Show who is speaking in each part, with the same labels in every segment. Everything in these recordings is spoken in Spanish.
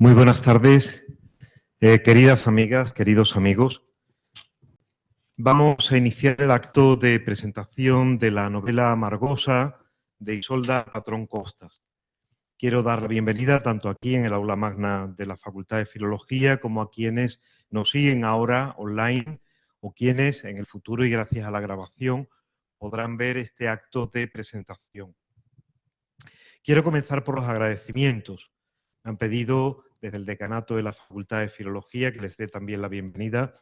Speaker 1: Muy buenas tardes, queridas amigas, queridos amigos. Vamos a iniciar el acto de presentación de la novela Amargosa de Isolda Patrón Costas. Quiero dar la bienvenida tanto aquí en el aula magna de la Facultad de Filología como a quienes nos siguen ahora online o quienes en el futuro y gracias a la grabación podrán ver este acto de presentación. Quiero comenzar por los agradecimientos. Me han pedido desde el decanato de la Facultad de Filología que les dé también la bienvenida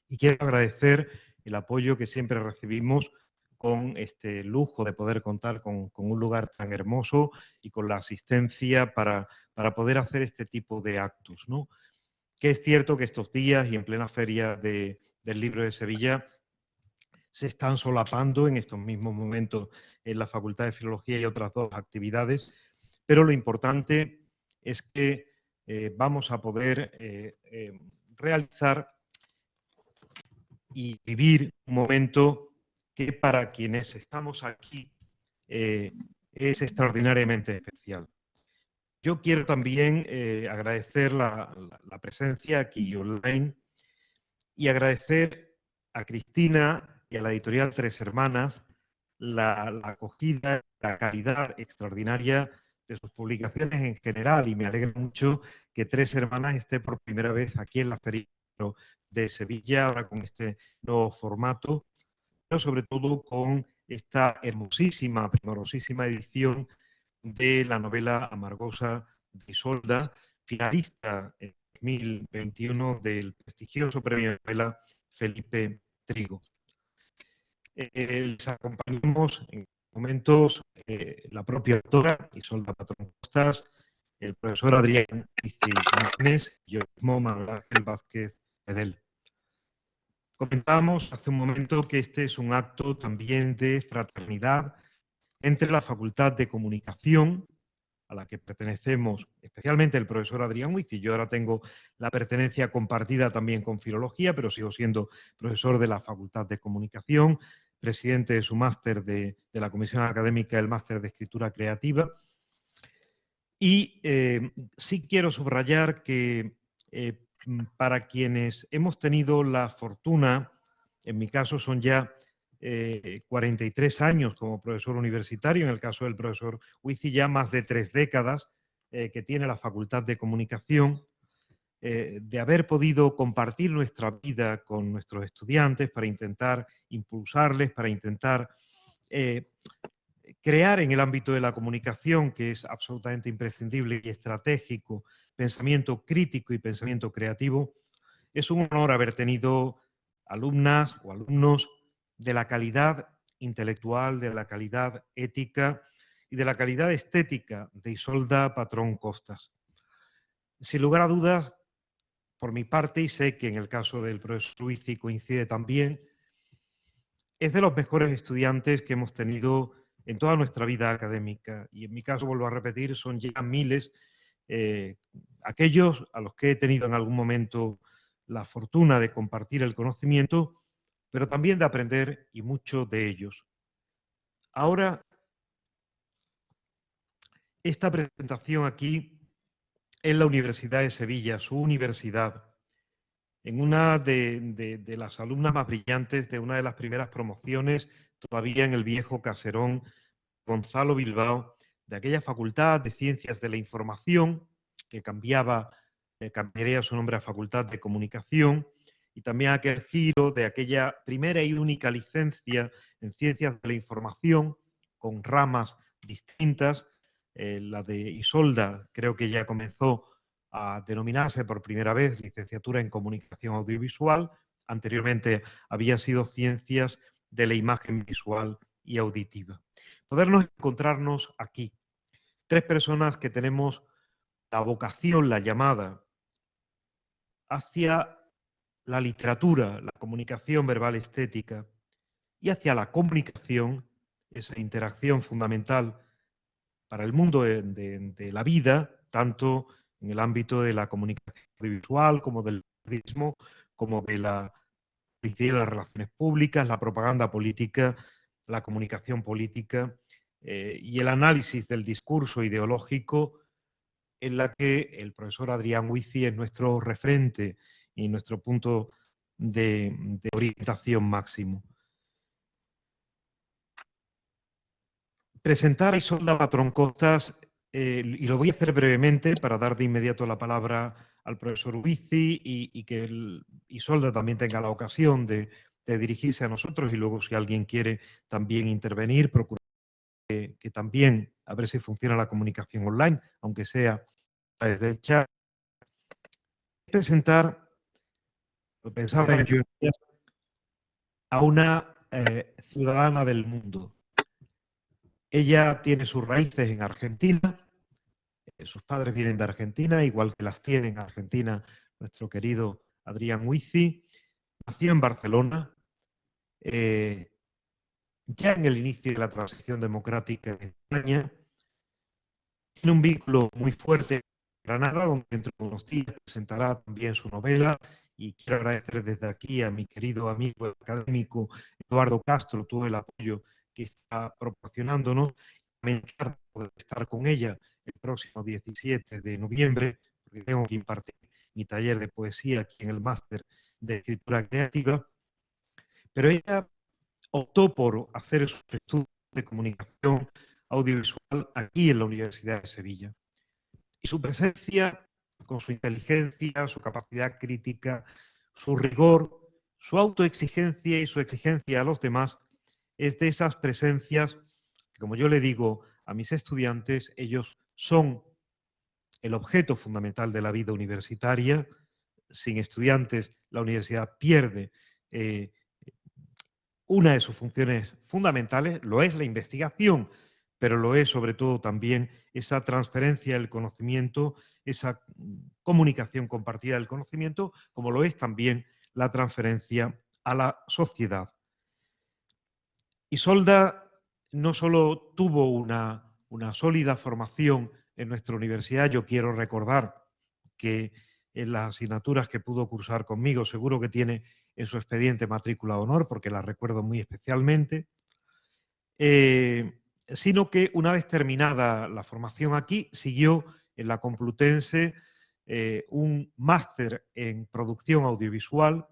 Speaker 1: y quiero agradecer el apoyo que siempre recibimos con este lujo de poder contar con un lugar tan hermoso y con la asistencia para poder hacer este tipo de actos, ¿no? Que es cierto que estos días y en plena feria del libro de Sevilla se están solapando en estos mismos momentos en la Facultad de Filología y otras dos actividades, pero lo importante es que vamos a poder realizar y vivir un momento que para quienes estamos aquí es extraordinariamente especial. Yo quiero también agradecer la presencia aquí online y agradecer a Cristina y a la editorial Tres Hermanas la acogida, la calidad extraordinaria de sus publicaciones en general, y me alegra mucho que Tres Hermanas esté por primera vez aquí en la Feria de Sevilla, ahora con este nuevo formato, pero sobre todo con esta hermosísima, primorosísima edición de la novela Amargosa de Isolda, finalista en 2021 del prestigioso premio de novela Felipe Trigo. Les acompañamos en momentos la propia autora, Isolda Patrón Costas, el profesor Adrián Martínez y yo mismo, Manuel Ángel Vázquez Edel. Comentábamos hace un momento que este es un acto también de fraternidad entre la Facultad de Comunicación, a la que pertenecemos especialmente el profesor Adrián Huiz, y yo ahora tengo la pertenencia compartida también con Filología, pero sigo siendo profesor de la Facultad de Comunicación, presidente de su máster de la Comisión Académica del Máster de Escritura Creativa. Y sí quiero subrayar que para quienes hemos tenido la fortuna, en mi caso son ya 43 años como profesor universitario, en el caso del profesor Huici ya más de 3 décadas que tiene la Facultad de Comunicación, de haber podido compartir nuestra vida con nuestros estudiantes para intentar impulsarles, para intentar crear en el ámbito de la comunicación, que es absolutamente imprescindible y estratégico, pensamiento crítico y pensamiento creativo. Es un honor haber tenido alumnas o alumnos de la calidad intelectual, de la calidad ética y de la calidad estética de Isolda Patrón Costas. Sin lugar a dudas, por mi parte, y sé que en el caso del profesor Huici coincide también, es de los mejores estudiantes que hemos tenido en toda nuestra vida académica. Y en mi caso, vuelvo a repetir, son ya miles aquellos a los que he tenido en algún momento la fortuna de compartir el conocimiento, pero también de aprender y mucho de ellos. Ahora, esta presentación aquí en la Universidad de Sevilla, su universidad, en una de las alumnas más brillantes de una de las primeras promociones, todavía en el viejo caserón Gonzalo Bilbao, de aquella Facultad de Ciencias de la Información, que cambiaría su nombre a Facultad de Comunicación, y también aquel giro de aquella primera y única licencia en Ciencias de la Información, con ramas distintas. La de Isolda creo que ya comenzó a denominarse por primera vez Licenciatura en Comunicación Audiovisual. Anteriormente había sido Ciencias de la Imagen Visual y Auditiva. Podernos encontrarnos aquí, tres personas que tenemos la vocación, la llamada, hacia la literatura, la comunicación verbal estética, y hacia la comunicación, esa interacción fundamental para el mundo de la vida, tanto en el ámbito de la comunicación audiovisual, como del periodismo, como de la publicidad y las relaciones públicas, la propaganda política, la comunicación política y el análisis del discurso ideológico, en la que el profesor Adrián Huici es nuestro referente y nuestro punto de orientación máximo. Presentar a Isolda Patrón Costas, y lo voy a hacer brevemente para dar de inmediato la palabra al profesor Huici y que Isolda también tenga la ocasión de dirigirse a nosotros, y luego si alguien quiere también intervenir, procurar que también, a ver si funciona la comunicación online, aunque sea desde el chat. Presentar, lo pensaba en yo, a una ciudadana del mundo. Ella tiene sus raíces en Argentina, sus padres vienen de Argentina, igual que las tiene en Argentina nuestro querido Adrián Huici. Nació en Barcelona, ya en el inicio de la transición democrática en España. Tiene un vínculo muy fuerte en Granada, donde dentro de unos días presentará también su novela, y quiero agradecer desde aquí a mi querido amigo académico Eduardo Castro todo el apoyo que está proporcionándonos. Me encanta poder estar con ella el próximo 17 de noviembre, porque tengo que impartir mi taller de poesía aquí en el máster de escritura creativa, pero ella optó por hacer sus estudios de comunicación audiovisual aquí en la Universidad de Sevilla. Y su presencia, con su inteligencia, su capacidad crítica, su rigor, su autoexigencia y su exigencia a los demás, es de esas presencias que, como yo le digo a mis estudiantes, ellos son el objeto fundamental de la vida universitaria. Sin estudiantes, la universidad pierde una de sus funciones fundamentales, lo es la investigación, pero lo es sobre todo también esa transferencia del conocimiento, esa comunicación compartida del conocimiento, como lo es también la transferencia a la sociedad. Isolda no solo tuvo una sólida formación en nuestra universidad, yo quiero recordar que en las asignaturas que pudo cursar conmigo, seguro que tiene en su expediente matrícula de honor, porque la recuerdo muy especialmente, sino que una vez terminada la formación aquí, siguió en la Complutense un máster en producción audiovisual,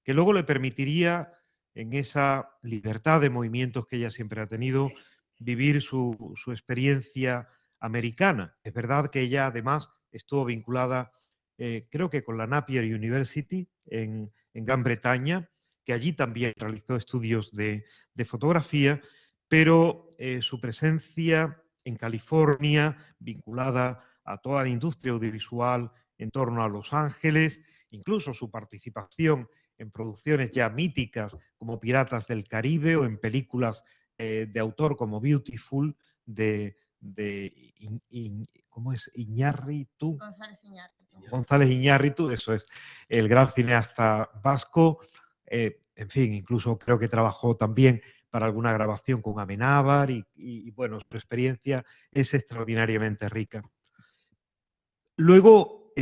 Speaker 1: que luego le permitiría, en esa libertad de movimientos que ella siempre ha tenido, vivir su experiencia americana. Es verdad que ella además estuvo vinculada, creo que con la Napier University en Gran Bretaña, que allí también realizó estudios de fotografía, pero su presencia en California, vinculada a toda la industria audiovisual en torno a Los Ángeles, incluso su participación en producciones ya míticas como Piratas del Caribe o en películas de autor como Beautiful ¿cómo es? Iñárritu. González Iñárritu, eso es, el gran cineasta vasco. En fin, incluso creo que trabajó también para alguna grabación con Amenábar y bueno, su experiencia es extraordinariamente rica. Luego,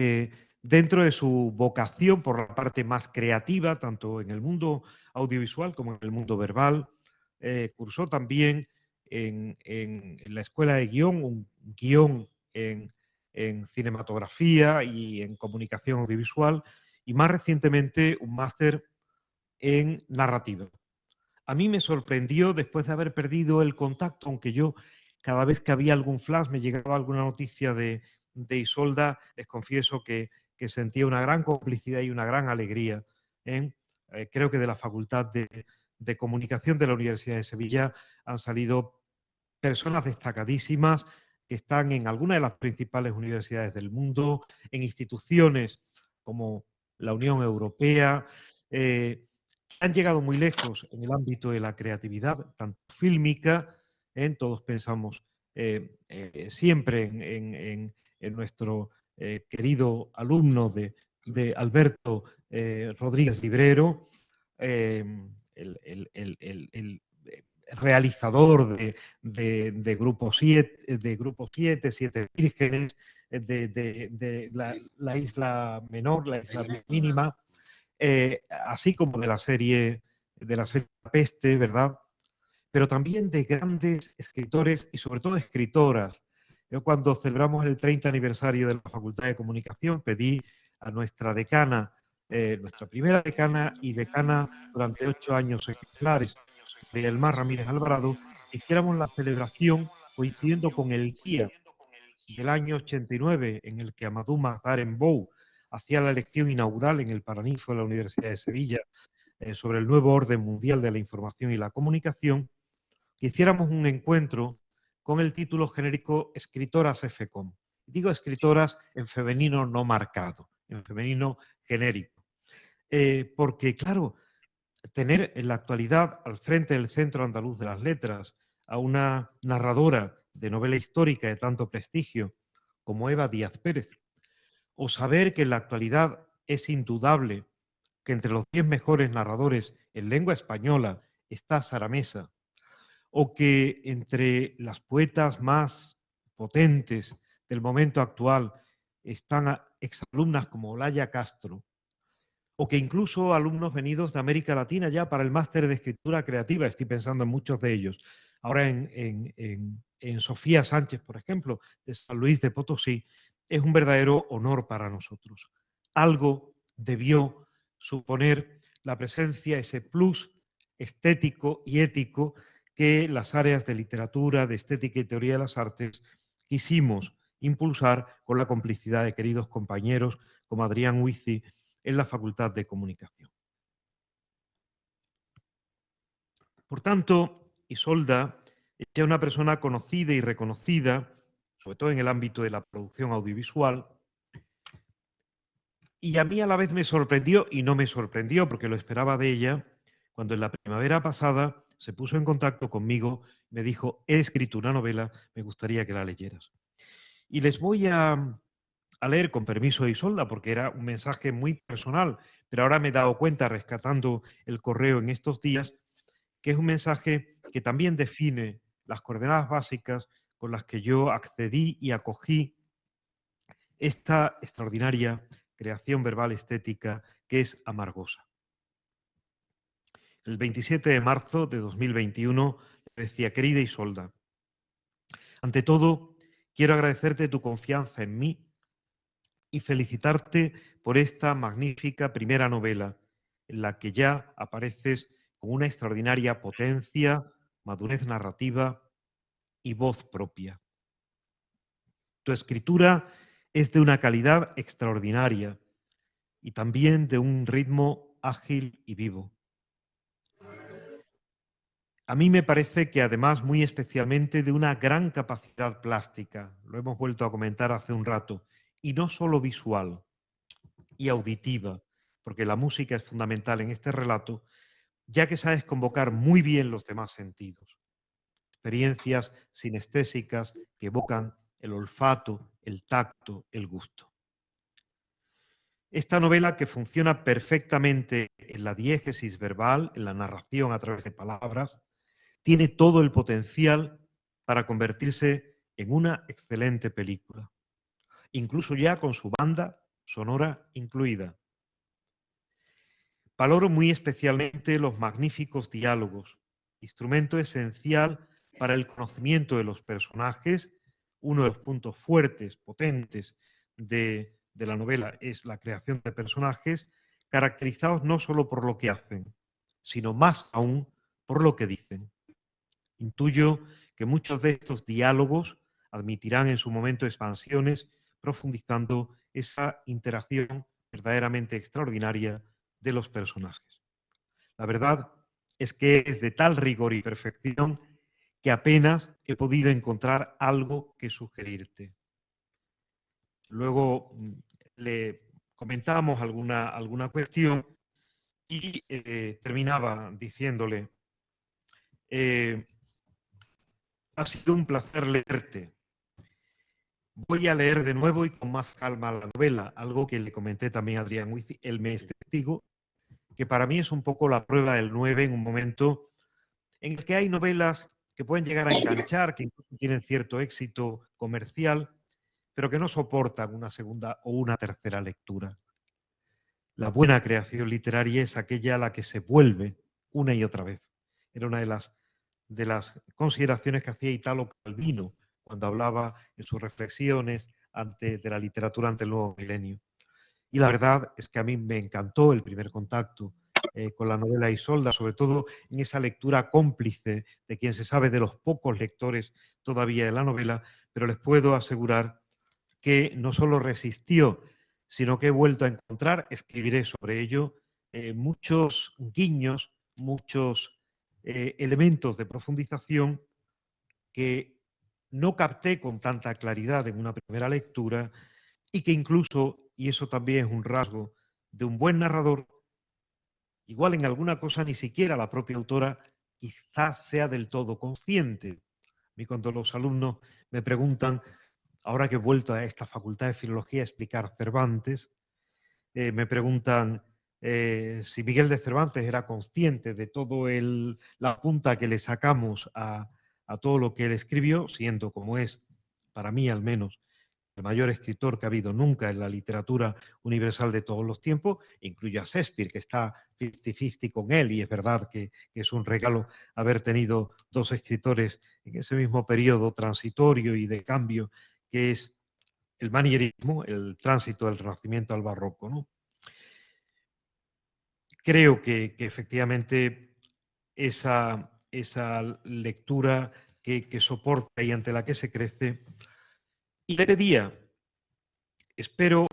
Speaker 1: dentro de su vocación por la parte más creativa, tanto en el mundo audiovisual como en el mundo verbal, cursó también en la escuela de guión, un guión en cinematografía y en comunicación audiovisual, y más recientemente un máster en narrativa. A mí me sorprendió, después de haber perdido el contacto, aunque yo cada vez que había algún flash me llegaba alguna noticia de Isolda, les confieso que sentía una gran complicidad y una gran alegría. Creo que de la Facultad de Comunicación de la Universidad de Sevilla han salido personas destacadísimas que están en alguna de las principales universidades del mundo, en instituciones como la Unión Europea, han llegado muy lejos en el ámbito de la creatividad, tanto fílmica, todos pensamos siempre en nuestro querido alumno de Alberto Rodríguez Librero, el realizador de Grupo 7, Siete Vírgenes, de la Isla Menor, la Isla Mínima, así como de la serie Peste, ¿verdad? Pero también de grandes escritores y sobre todo escritoras Yo cuando celebramos el 30 aniversario de la Facultad de Comunicación pedí a nuestra decana, nuestra primera decana y decana durante 8 años ejemplares, María del Mar Ramírez Alvarado, que hiciéramos la celebración coincidiendo con el día del año 89 en el que Amadou Mahtar Mbow hacía la lección inaugural en el Paraninfo de la Universidad de Sevilla sobre el nuevo orden mundial de la información y la comunicación, que hiciéramos un encuentro con el título genérico Escritoras FECOM. Digo escritoras en femenino no marcado, en femenino genérico. Porque, claro, tener en la actualidad al frente del Centro Andaluz de las Letras a una narradora de novela histórica de tanto prestigio como Eva Díaz Pérez, o saber que en la actualidad es indudable que entre los 10 mejores narradores en lengua española está Sara Mesa, o que entre las poetas más potentes del momento actual están exalumnas como Olaya Castro, o que incluso alumnos venidos de América Latina ya para el máster de escritura creativa, estoy pensando en muchos de ellos, ahora en Sofía Sánchez, por ejemplo, de San Luis de Potosí, es un verdadero honor para nosotros. Algo debió suponer la presencia, ese plus estético y ético que las áreas de literatura, de estética y teoría de las artes quisimos impulsar con la complicidad de queridos compañeros como Adrián Huici en la Facultad de Comunicación. Por tanto, Isolda es ya una persona conocida y reconocida, sobre todo en el ámbito de la producción audiovisual, y a mí a la vez me sorprendió y no me sorprendió porque lo esperaba de ella, cuando en la primavera pasada se puso en contacto conmigo, me dijo, he escrito una novela, me gustaría que la leyeras. Y les voy a leer con permiso de Isolda, porque era un mensaje muy personal, pero ahora me he dado cuenta, rescatando el correo en estos días, que es un mensaje que también define las coordenadas básicas con las que yo accedí y acogí esta extraordinaria creación verbal estética que es Amargosa. El 27 de marzo de 2021 le decía, querida Isolda, ante todo, quiero agradecerte tu confianza en mí y felicitarte por esta magnífica primera novela, en la que ya apareces con una extraordinaria potencia, madurez narrativa y voz propia. Tu escritura es de una calidad extraordinaria y también de un ritmo ágil y vivo. A mí me parece que además muy especialmente de una gran capacidad plástica, lo hemos vuelto a comentar hace un rato, y no solo visual y auditiva, porque la música es fundamental en este relato, ya que sabes convocar muy bien los demás sentidos. Experiencias sinestésicas que evocan el olfato, el tacto, el gusto. Esta novela, que funciona perfectamente en la diégesis verbal, en la narración a través de palabras, tiene todo el potencial para convertirse en una excelente película, incluso ya con su banda sonora incluida. Valoro muy especialmente los magníficos diálogos, instrumento esencial para el conocimiento de los personajes. Uno de los puntos fuertes, potentes de la novela es la creación de personajes caracterizados no solo por lo que hacen, sino más aún por lo que dicen. Intuyo que muchos de estos diálogos admitirán en su momento expansiones, profundizando esa interacción verdaderamente extraordinaria de los personajes. La verdad es que es de tal rigor y perfección que apenas he podido encontrar algo que sugerirte. Luego le comentábamos alguna cuestión y terminaba diciéndole, ha sido un placer leerte. Voy a leer de nuevo y con más calma la novela, algo que le comenté también a Adrián Huici, El mes testigo, que para mí es un poco la prueba del 9 en un momento en el que hay novelas que pueden llegar a enganchar, que incluso tienen cierto éxito comercial, pero que no soportan una segunda o una tercera lectura. La buena creación literaria es aquella a la que se vuelve una y otra vez. Era una de las consideraciones que hacía Italo Calvino cuando hablaba en sus reflexiones de la literatura ante el nuevo milenio. Y la verdad es que a mí me encantó el primer contacto con la novela Isolda, sobre todo en esa lectura cómplice de quien se sabe de los pocos lectores todavía de la novela, pero les puedo asegurar que no solo resistió, sino que he vuelto a encontrar, escribiré sobre ello, muchos guiños, muchos elementos de profundización que no capté con tanta claridad en una primera lectura y que incluso, y eso también es un rasgo de un buen narrador, igual en alguna cosa ni siquiera la propia autora quizás sea del todo consciente. A mí cuando los alumnos me preguntan, ahora que he vuelto a esta facultad de filología a explicar Cervantes, me preguntan si Miguel de Cervantes era consciente de todo la punta que le sacamos a todo lo que él escribió, siendo como es, para mí al menos, el mayor escritor que ha habido nunca en la literatura universal de todos los tiempos, incluye a Shakespeare, que está 50-50 con él, y es verdad que es un regalo haber tenido dos escritores en ese mismo periodo transitorio y de cambio, que es el manierismo, el tránsito del Renacimiento al Barroco, ¿no? Creo que efectivamente esa lectura que soporta y ante la que se crece, y le pedía, espero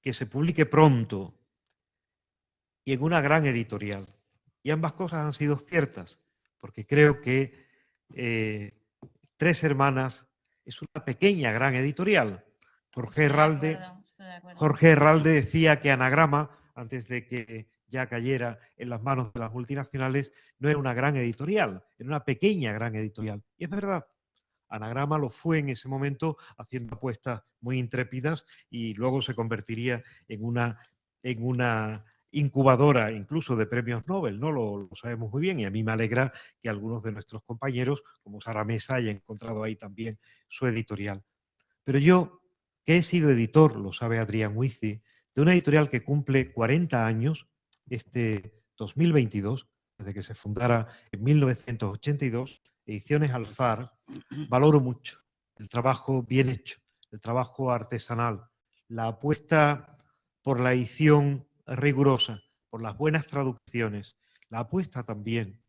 Speaker 1: que se publique pronto y en una gran editorial. Y ambas cosas han sido ciertas, porque creo que Tres Hermanas es una pequeña gran editorial. Jorge Herralde decía que Anagrama, antes de que ya cayera en las manos de las multinacionales, no era una gran editorial, era una pequeña gran editorial. Y es verdad, Anagrama lo fue en ese momento haciendo apuestas muy intrépidas y luego se convertiría en una incubadora incluso de premios Nobel, ¿no? Lo sabemos muy bien y a mí me alegra que algunos de nuestros compañeros, como Sara Mesa, hayan encontrado ahí también su editorial. Pero yo, que he sido editor, lo sabe Adrián Huici, de una editorial que cumple 40 años, este 2022, desde que se fundara en 1982, Ediciones Alfar, valoro mucho el trabajo bien hecho, el trabajo artesanal, la apuesta por la edición rigurosa, por las buenas traducciones, la apuesta también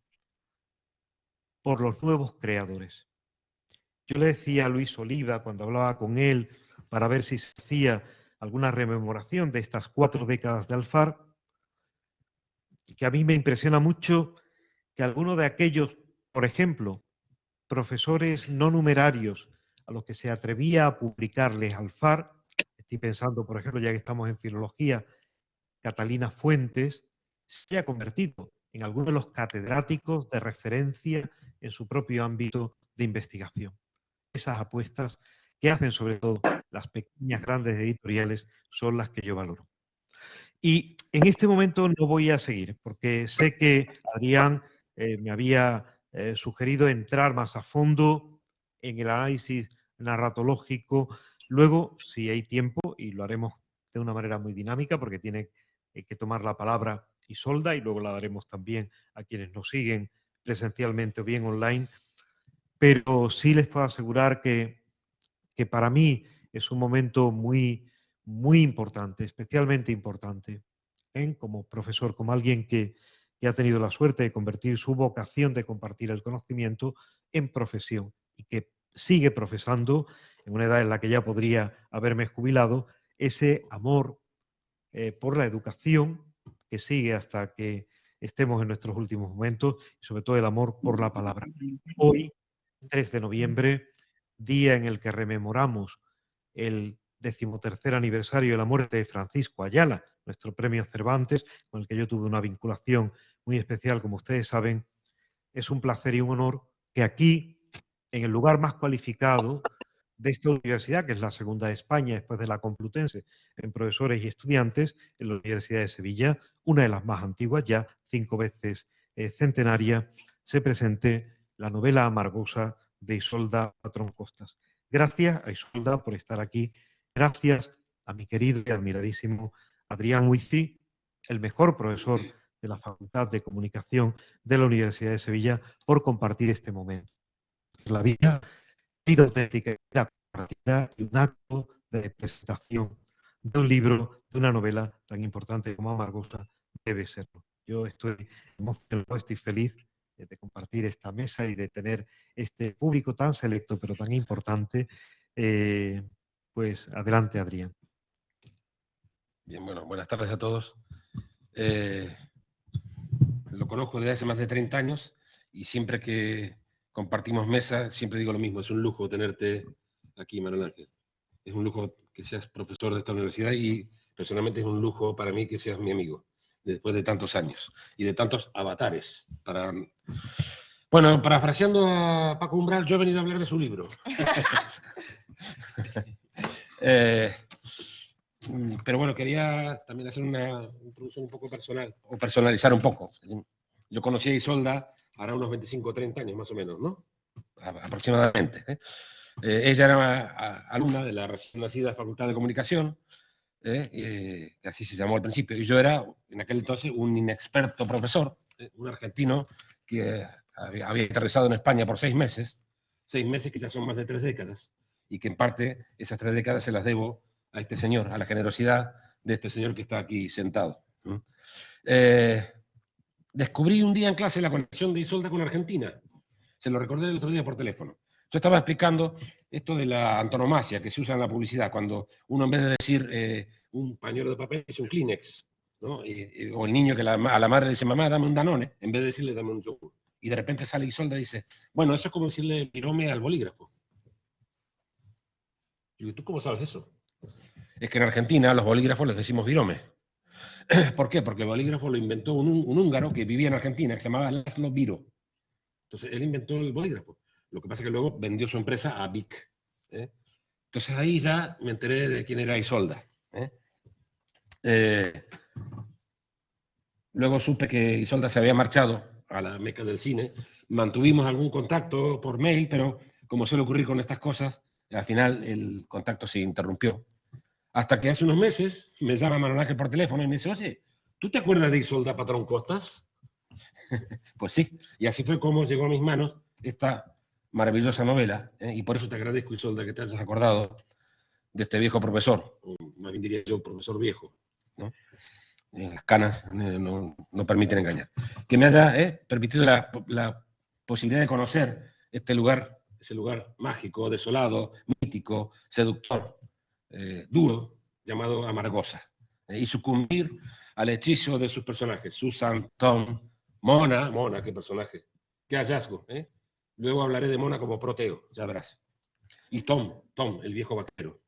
Speaker 1: por los nuevos creadores. Yo le decía a Luis Oliva, cuando hablaba con él, para ver si se hacía alguna rememoración de estas 4 décadas de Alfar, que a mí me impresiona mucho que algunos de aquellos, por ejemplo, profesores no numerarios a los que se atrevía a publicarles Alfar, estoy pensando, por ejemplo, ya que estamos en filología, Catalina Fuentes, se haya convertido en alguno de los catedráticos de referencia en su propio ámbito de investigación. Esas apuestas que hacen sobre todo las pequeñas grandes editoriales son las que yo valoro. Y en este momento no voy a seguir, porque sé que Adrián me había sugerido entrar más a fondo en el análisis narratológico. Luego, si hay tiempo, y lo haremos de una manera muy dinámica, porque tiene que tomar la palabra Isolda, y luego la daremos también a quienes nos siguen presencialmente o bien online, pero sí les puedo asegurar que para mí es un momento muy, muy importante, especialmente importante, como profesor, como alguien que ha tenido la suerte de convertir su vocación de compartir el conocimiento en profesión y que sigue profesando, en una edad en la que ya podría haberme jubilado, ese amor por la educación que sigue hasta que estemos en nuestros últimos momentos y sobre todo el amor por la palabra. Hoy, 3 de noviembre, día en el que rememoramos el 13º aniversario de la muerte de Francisco Ayala, nuestro premio Cervantes, con el que yo tuve una vinculación muy especial, como ustedes saben, es un placer y un honor que aquí, en el lugar más cualificado de esta universidad, que es la segunda de España después de la Complutense en profesores y estudiantes, en la Universidad de Sevilla, una de las más antiguas, ya 5 veces centenaria, se presente la novela amargosa de Isolda Patrón Costas. Gracias a Isolda por estar aquí. Gracias a mi querido y admiradísimo Adrián Huici, el mejor profesor de la Facultad de Comunicación de la Universidad de Sevilla, por compartir este momento. La vida vida auténtica, vida compartida y un acto de presentación de un libro, de una novela tan importante como Amargosa debe serlo. Yo estoy emocionado, estoy feliz de compartir esta mesa y de tener este público tan selecto pero tan importante. Pues adelante, Adrián.
Speaker 2: Bien, bueno, buenas tardes a todos. Lo conozco desde hace más de 30 años y siempre que compartimos mesa, siempre digo lo mismo, es un lujo tenerte aquí, Manuel Ángel. Es un lujo que seas profesor de esta universidad y personalmente es un lujo para mí que seas mi amigo, después de tantos años y de tantos avatares. Bueno, parafraseando a Paco Umbral, yo he venido a hablar de su libro. Pero bueno, quería también hacer una introducción un poco personal, o personalizar un poco. Yo conocí a Isolda hará unos 25 o 30 años más o menos, ¿no? Aproximadamente. Ella era alumna de la recién nacida Facultad de Comunicación, que así se llamó al principio, y yo era en aquel entonces un inexperto profesor, un argentino que había aterrizado en España por 6 meses que ya son más de 3 décadas, y que en parte esas 3 décadas se las debo a este señor, a la generosidad de este señor que está aquí sentado. Descubrí un día en clase la conexión de Isolda con Argentina. Se lo recordé el otro día por teléfono. Yo estaba explicando esto de la antonomasia que se usa en la publicidad, cuando uno en vez de decir un pañuelo de papel dice un Kleenex, ¿no? O el niño que a la madre le dice, mamá, dame un Danone, en vez de decirle, dame un yogur. Y de repente sale Isolda y dice, bueno, eso es como decirle virome al bolígrafo. Y digo, ¿tú cómo sabes eso? Es que en Argentina a los bolígrafos les decimos virome. ¿Por qué? Porque el bolígrafo lo inventó un húngaro que vivía en Argentina, que se llamaba Laszlo Biro. Entonces, él inventó el bolígrafo. Lo que pasa es que luego vendió su empresa a Bic. Entonces, ahí ya me enteré de quién era Isolda. Luego supe que Isolda se había marchado a la meca del cine. Mantuvimos algún contacto por mail, pero como suele ocurrir con estas cosas, al final el contacto se interrumpió. Hasta que hace unos meses me llama Manuel Ángel por teléfono y me dice, oye, ¿tú te acuerdas de Isolda Patrón Costas? Pues sí, y así fue como llegó a mis manos esta maravillosa novela, y por eso te agradezco, Isolda, que te hayas acordado de este viejo profesor, o más bien diría yo, profesor viejo, ¿no? Las canas no permiten engañar. Que me haya permitido la posibilidad de conocer este lugar, ese lugar mágico, desolado, mítico, seductor, duro, llamado Amargosa, y sucumbir al hechizo de sus personajes, Susan, Tom, Mona, qué personaje, qué hallazgo. Luego hablaré de Mona como Proteo, ya verás. Y Tom, el viejo vaquero.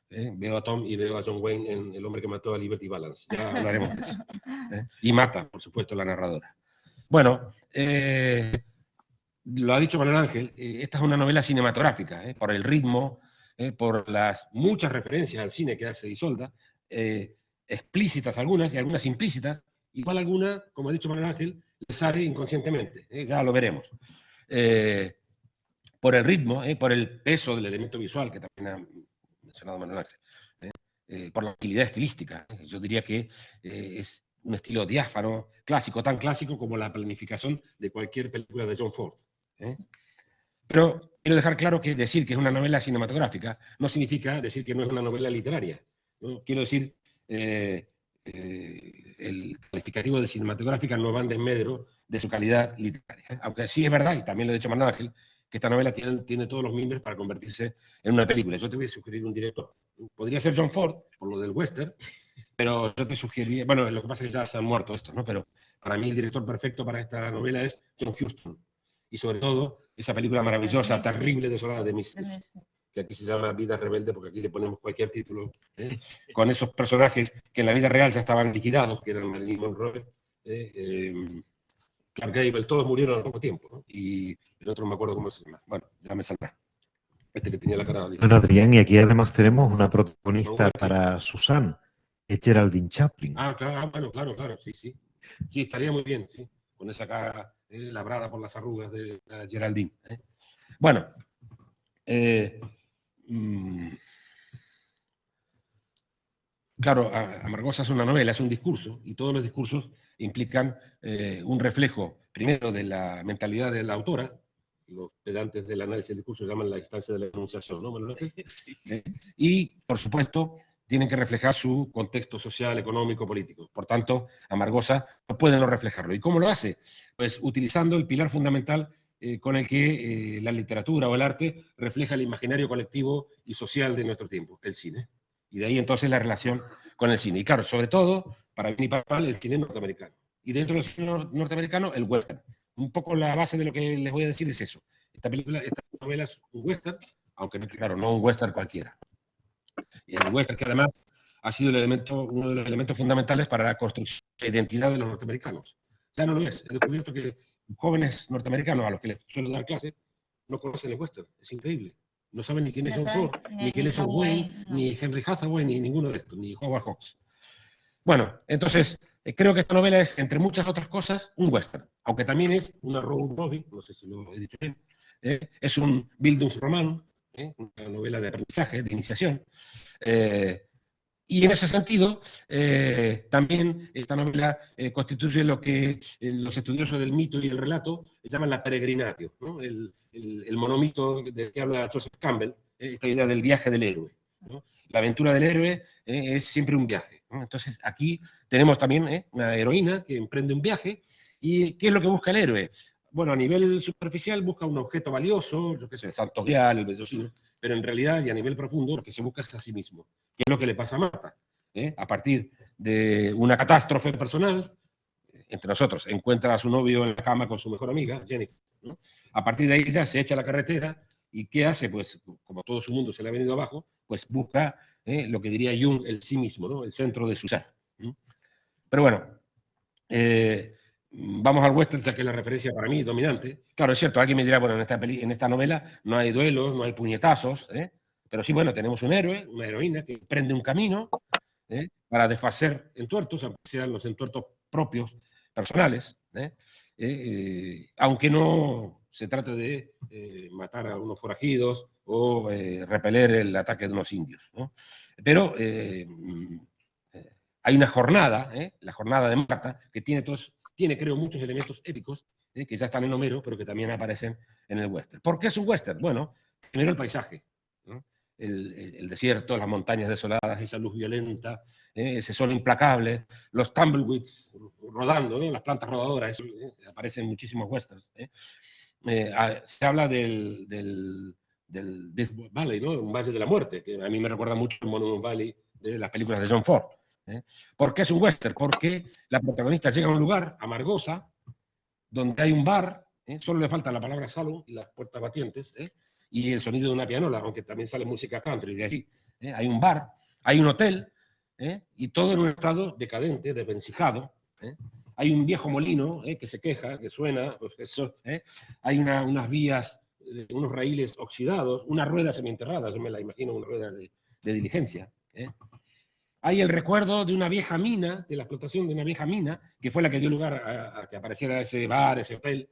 Speaker 2: Veo a Tom y veo a John Wayne en El hombre que mató a Liberty Balance. Ya hablaremos de eso. Y mata, por supuesto, la narradora. Bueno, lo ha dicho Manuel Ángel, esta es una novela cinematográfica, por el ritmo, por las muchas referencias al cine que hace Isolda, explícitas algunas y algunas implícitas, igual alguna, como ha dicho Manuel Ángel, les sale inconscientemente, ya lo veremos. Por el ritmo, por el peso del elemento visual, que también ha mencionado Manuel Ángel, por la utilidad estilística. Yo diría que es un estilo diáfano, clásico, tan clásico como la planificación de cualquier película de John Ford. Pero quiero dejar claro que decir que es una novela cinematográfica no significa decir que no es una novela literaria, ¿no? Quiero decir, el calificativo de cinematográfica no va en desmedro de su calidad literaria. Aunque sí es verdad, y también lo ha dicho Manuel Ángel, que esta novela tiene todos los mimbres para convertirse en una película. Yo te voy a sugerir un director. Podría ser John Ford, por lo del western, pero yo te sugeriría, bueno, lo que pasa es que ya se han muerto estos, ¿no? Pero para mí el director perfecto para esta novela es John Huston. Y sobre todo, esa película maravillosa, terrible, desolada de Misfits, que aquí se llama Vida Rebelde, porque aquí le ponemos cualquier título, con esos personajes que en la vida real ya estaban liquidados, que eran Marilyn Monroe, Clark Gable, todos murieron al poco tiempo, ¿no? Y el otro no me acuerdo cómo se llama. Bueno, ya me saldrá. Este que tenía la cara de...
Speaker 1: Bueno, Adrián, y aquí además tenemos una protagonista para Susan, es Geraldine Chaplin.
Speaker 2: Ah, claro, bueno, claro, sí. Sí, estaría muy bien, sí, con esa cara labrada por las arrugas de Geraldine. Bueno, claro, Amargosa es una novela, es un discurso, y todos los discursos implican un reflejo, primero, de la mentalidad de la autora, los pedantes del análisis del discurso llaman la instancia de la enunciación, ¿no, Manuel Ángel? Y, por supuesto, tienen que reflejar su contexto social, económico, político. Por tanto, Amargosa no puede no reflejarlo. ¿Y cómo lo hace? Pues utilizando el pilar fundamental con el que la literatura o el arte refleja el imaginario colectivo y social de nuestro tiempo, el cine. Y de ahí entonces la relación con el cine. Y claro, sobre todo, para bien y para mal, el cine norteamericano. Y dentro del cine norteamericano, el western. Un poco la base de lo que les voy a decir es eso. Esta novela es un western, aunque claro, no un western cualquiera. Y el western que además ha sido uno de los elementos fundamentales para la construcción de la identidad de los norteamericanos. Ya no lo es. He descubierto que jóvenes norteamericanos a los que les suelo dar clase no conocen el western. Es increíble. No saben ni quién es John Ford, ni quién es John Wayne, ni Henry Hathaway, ni ninguno de estos, ni Howard Hawks. Bueno, entonces, creo que esta novela es, entre muchas otras cosas, un western, aunque también es una road movie, no sé si lo he dicho bien, es un Bildungsroman, una novela de aprendizaje, de iniciación, y en ese sentido, también esta novela constituye lo que los estudiosos del mito y el relato llaman la peregrinatio, ¿no? El monomito del que habla Joseph Campbell, esta idea del viaje del héroe, ¿no? La aventura del héroe es siempre un viaje, ¿no? Entonces aquí tenemos también una heroína que emprende un viaje, y ¿qué es lo que busca el héroe? Bueno, a nivel superficial busca un objeto valioso, yo qué sé, el Santo Grial, el Bellocino, pero en realidad y a nivel profundo lo que se busca es a sí mismo. ¿Qué es lo que le pasa a Marta? A partir de una catástrofe personal, entre nosotros, encuentra a su novio en la cama con su mejor amiga, Jennifer, ¿no? A partir de ahí ya se echa a la carretera, ¿y qué hace? Pues, como todo su mundo se le ha venido abajo, pues busca lo que diría Jung, el sí mismo, ¿no? El centro de su ser. Pero bueno, vamos al western, ya que es la referencia para mí dominante. Claro, es cierto, alguien me dirá, bueno, en esta novela no hay duelos, no hay puñetazos, pero sí, bueno, tenemos un héroe, una heroína que prende un camino para desfacer entuertos, aunque sean los entuertos propios, personales, aunque no se trate de matar a unos forajidos o repeler el ataque de unos indios, ¿no? Pero hay una jornada, la jornada de Marta, que tiene creo muchos elementos épicos, que ya están en Homero, pero que también aparecen en el western. ¿Por qué es un western? Bueno, primero el paisaje, ¿no? El desierto, las montañas desoladas, esa luz violenta, ese sol implacable, los tumbleweeds rodando, ¿no? Las plantas rodadoras, eso aparece en muchísimos westerns. Se habla del Death Valley, ¿no? Un valle de la muerte, que a mí me recuerda mucho al Monument Valley de las películas de John Ford. ¿Por qué es un western? Porque la protagonista llega a un lugar, Amargosa, donde hay un bar, solo le falta la palabra salón y las puertas batientes, y el sonido de una pianola, aunque también sale música country de allí. Hay un bar, hay un hotel, y todo en un estado decadente, desvencijado. Hay un viejo molino que se queja, que suena, pues eso, hay unas vías, unos raíles oxidados, una rueda semienterrada, yo me la imagino una rueda de diligencia. Hay el recuerdo de una vieja mina, de la explotación de una vieja mina, que fue la que dio lugar a que apareciera ese bar, ese hotel.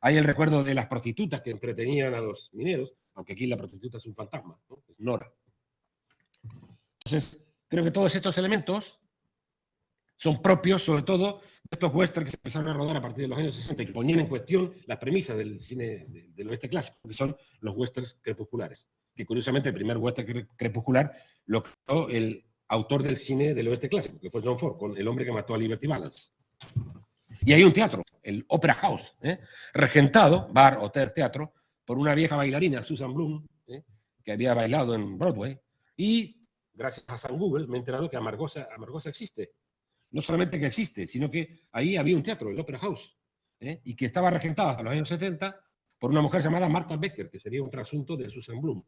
Speaker 2: Hay el recuerdo de las prostitutas que entretenían a los mineros, aunque aquí la prostituta es un fantasma, ¿no? Es Nora. Entonces, creo que todos estos elementos son propios, sobre todo, de estos westerns que se empezaron a rodar a partir de los años 60 y que ponían en cuestión las premisas del cine del oeste clásico, que son los westerns crepusculares. Que curiosamente el primer western crepuscular lo creó el autor del cine del oeste clásico, que fue John Ford, con El hombre que mató a Liberty Balance. Y hay un teatro, el Opera House, regentado, bar o teatro, por una vieja bailarina, Susan Bloom, que había bailado en Broadway, y gracias a San Google me he enterado que Amargosa existe. No solamente que existe, sino que ahí había un teatro, el Opera House, y que estaba regentado hasta los años 70 por una mujer llamada Martha Becker, que sería un trasunto de Susan Bloom.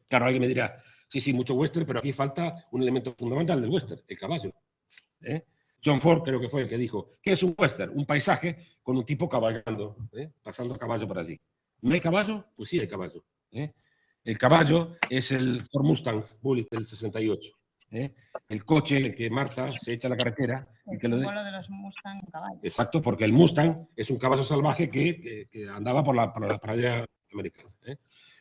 Speaker 2: Claro, alguien me dirá, sí, mucho western, pero aquí falta un elemento fundamental del western, el caballo. John Ford creo que fue el que dijo, ¿qué es un western? Un paisaje con un tipo caballando, pasando a caballo por allí. ¿No hay caballo? Pues sí hay caballo. El caballo es el Ford Mustang Bullitt del 68. El coche, el que Marta se echa a la carretera.
Speaker 3: El símbolo de los Mustang caballos.
Speaker 2: Exacto, porque el Mustang es un caballo salvaje que andaba por la pradera americana.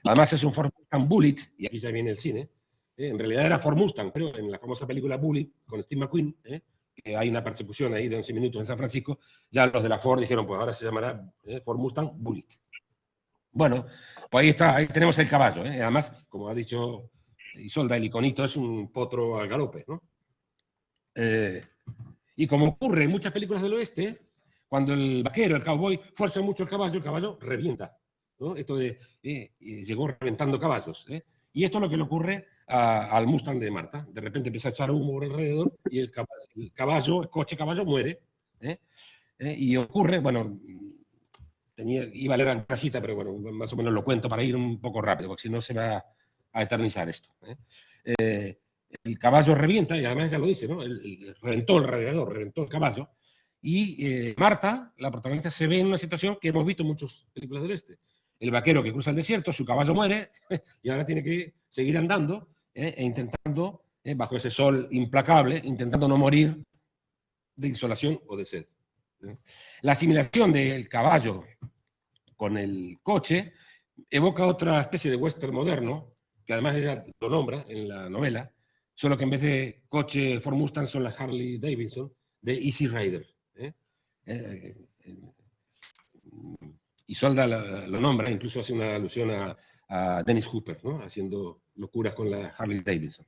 Speaker 2: Además es un Ford Mustang Bullitt, y aquí ya viene el cine. En realidad era Ford Mustang, pero en la famosa película Bullitt, con Steve McQueen, que hay una persecución ahí de 11 minutos en San Francisco, ya los de la Ford dijeron, pues ahora se llamará Ford Mustang Bullitt. Bueno, pues ahí está, ahí tenemos el caballo, ¿eh? Además, como ha dicho Isolda, el iconito es un potro al galope, ¿no? Y como ocurre en muchas películas del oeste, cuando el vaquero, el cowboy, fuerza mucho el caballo revienta, ¿no? Esto de llegó reventando caballos, ¿eh? Y esto es lo que le ocurre al Mustang de Marta. De repente empieza a echar humo por alrededor y el coche caballo muere, ¿eh? Y ocurre, bueno, iba a leer alguna cita, pero bueno, más o menos lo cuento para ir un poco rápido, porque si no se va a eternizar esto, ¿eh? El caballo revienta, y además ya lo dice, ¿no? Reventó el radiador, reventó el caballo, y Marta, la protagonista, se ve en una situación que hemos visto en muchas películas del este. El vaquero que cruza el desierto, su caballo muere, y ahora tiene que seguir andando, e intentando, bajo ese sol implacable, intentando no morir de insolación o de sed. La asimilación del caballo con el coche evoca otra especie de western moderno, que además ella lo nombra en la novela, solo que en vez de coche Ford Mustang son las Harley Davidson de Easy Rider. Isolda lo nombra, incluso hace una alusión a Dennis Hopper, ¿no? Haciendo locuras con la Harley Davidson.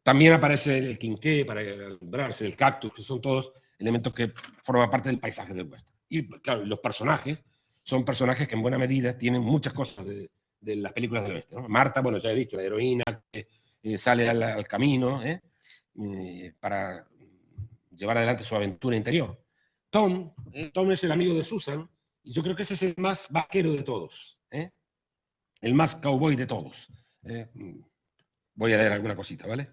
Speaker 2: También aparece el quinqué para alumbrarse, el cactus, que son todos elementos que forman parte del paisaje del western. Y claro, los personajes son personajes que en buena medida tienen muchas cosas de las películas del oeste, ¿no? Marta, bueno, ya he dicho, la heroína que sale al camino para llevar adelante su aventura interior. Tom es el amigo de Susan, y yo creo que ese es el más vaquero de todos, el más cowboy de todos. Voy a leer alguna cosita, ¿vale?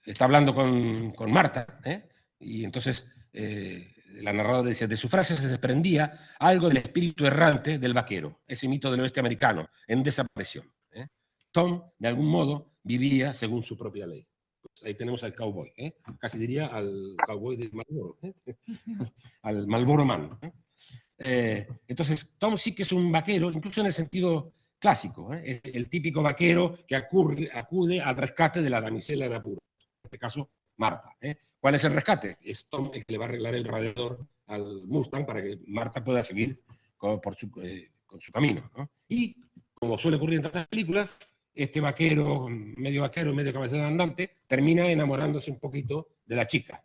Speaker 2: Está hablando con Marta, y entonces la narradora dice, de su frase se desprendía algo del espíritu errante del vaquero, ese mito del oeste americano, en desaparición. Tom, de algún modo, vivía según su propia ley. Pues ahí tenemos al cowboy, casi diría al cowboy de Marlboro, al Marlboro Man. Entonces, Tom sí que es un vaquero, incluso en el sentido clásico, es el típico vaquero que acude al rescate de la damisela en apuro, en este caso Marta. ¿Cuál es el rescate? Es Tom el que le va a arreglar el radiador al Mustang para que Marta pueda seguir con su camino, ¿no? Y, como suele ocurrir en tantas películas, este vaquero, medio caballero andante, termina enamorándose un poquito de la chica.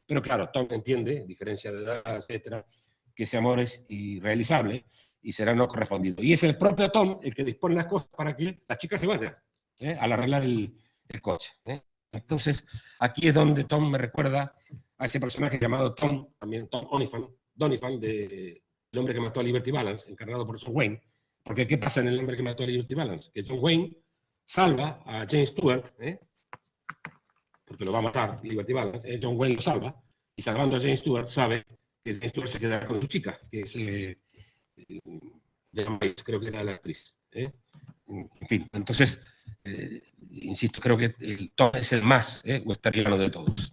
Speaker 2: Pero claro, Tom entiende, diferencia de edad, etcétera, que ese amor es irrealizable y será no correspondido. Y es el propio Tom el que dispone las cosas para que la chica se vaya al arreglar el coche. Entonces, aquí es donde Tom me recuerda a ese personaje llamado Tom, también Tom Donovan, de El hombre que mató a Liberty Balance, encarnado por John Wayne. Porque ¿qué pasa en El hombre que mató a Liberty Balance? Que John Wayne salva a James Stewart, porque lo va a matar Liberty Balance, John Wayne lo salva, y salvando a James Stewart sabe que James Stewart se quedará con su chica, que es Jan Bates, creo que era la actriz. En fin, entonces, insisto, creo que el Tom es el más westeriano de todos.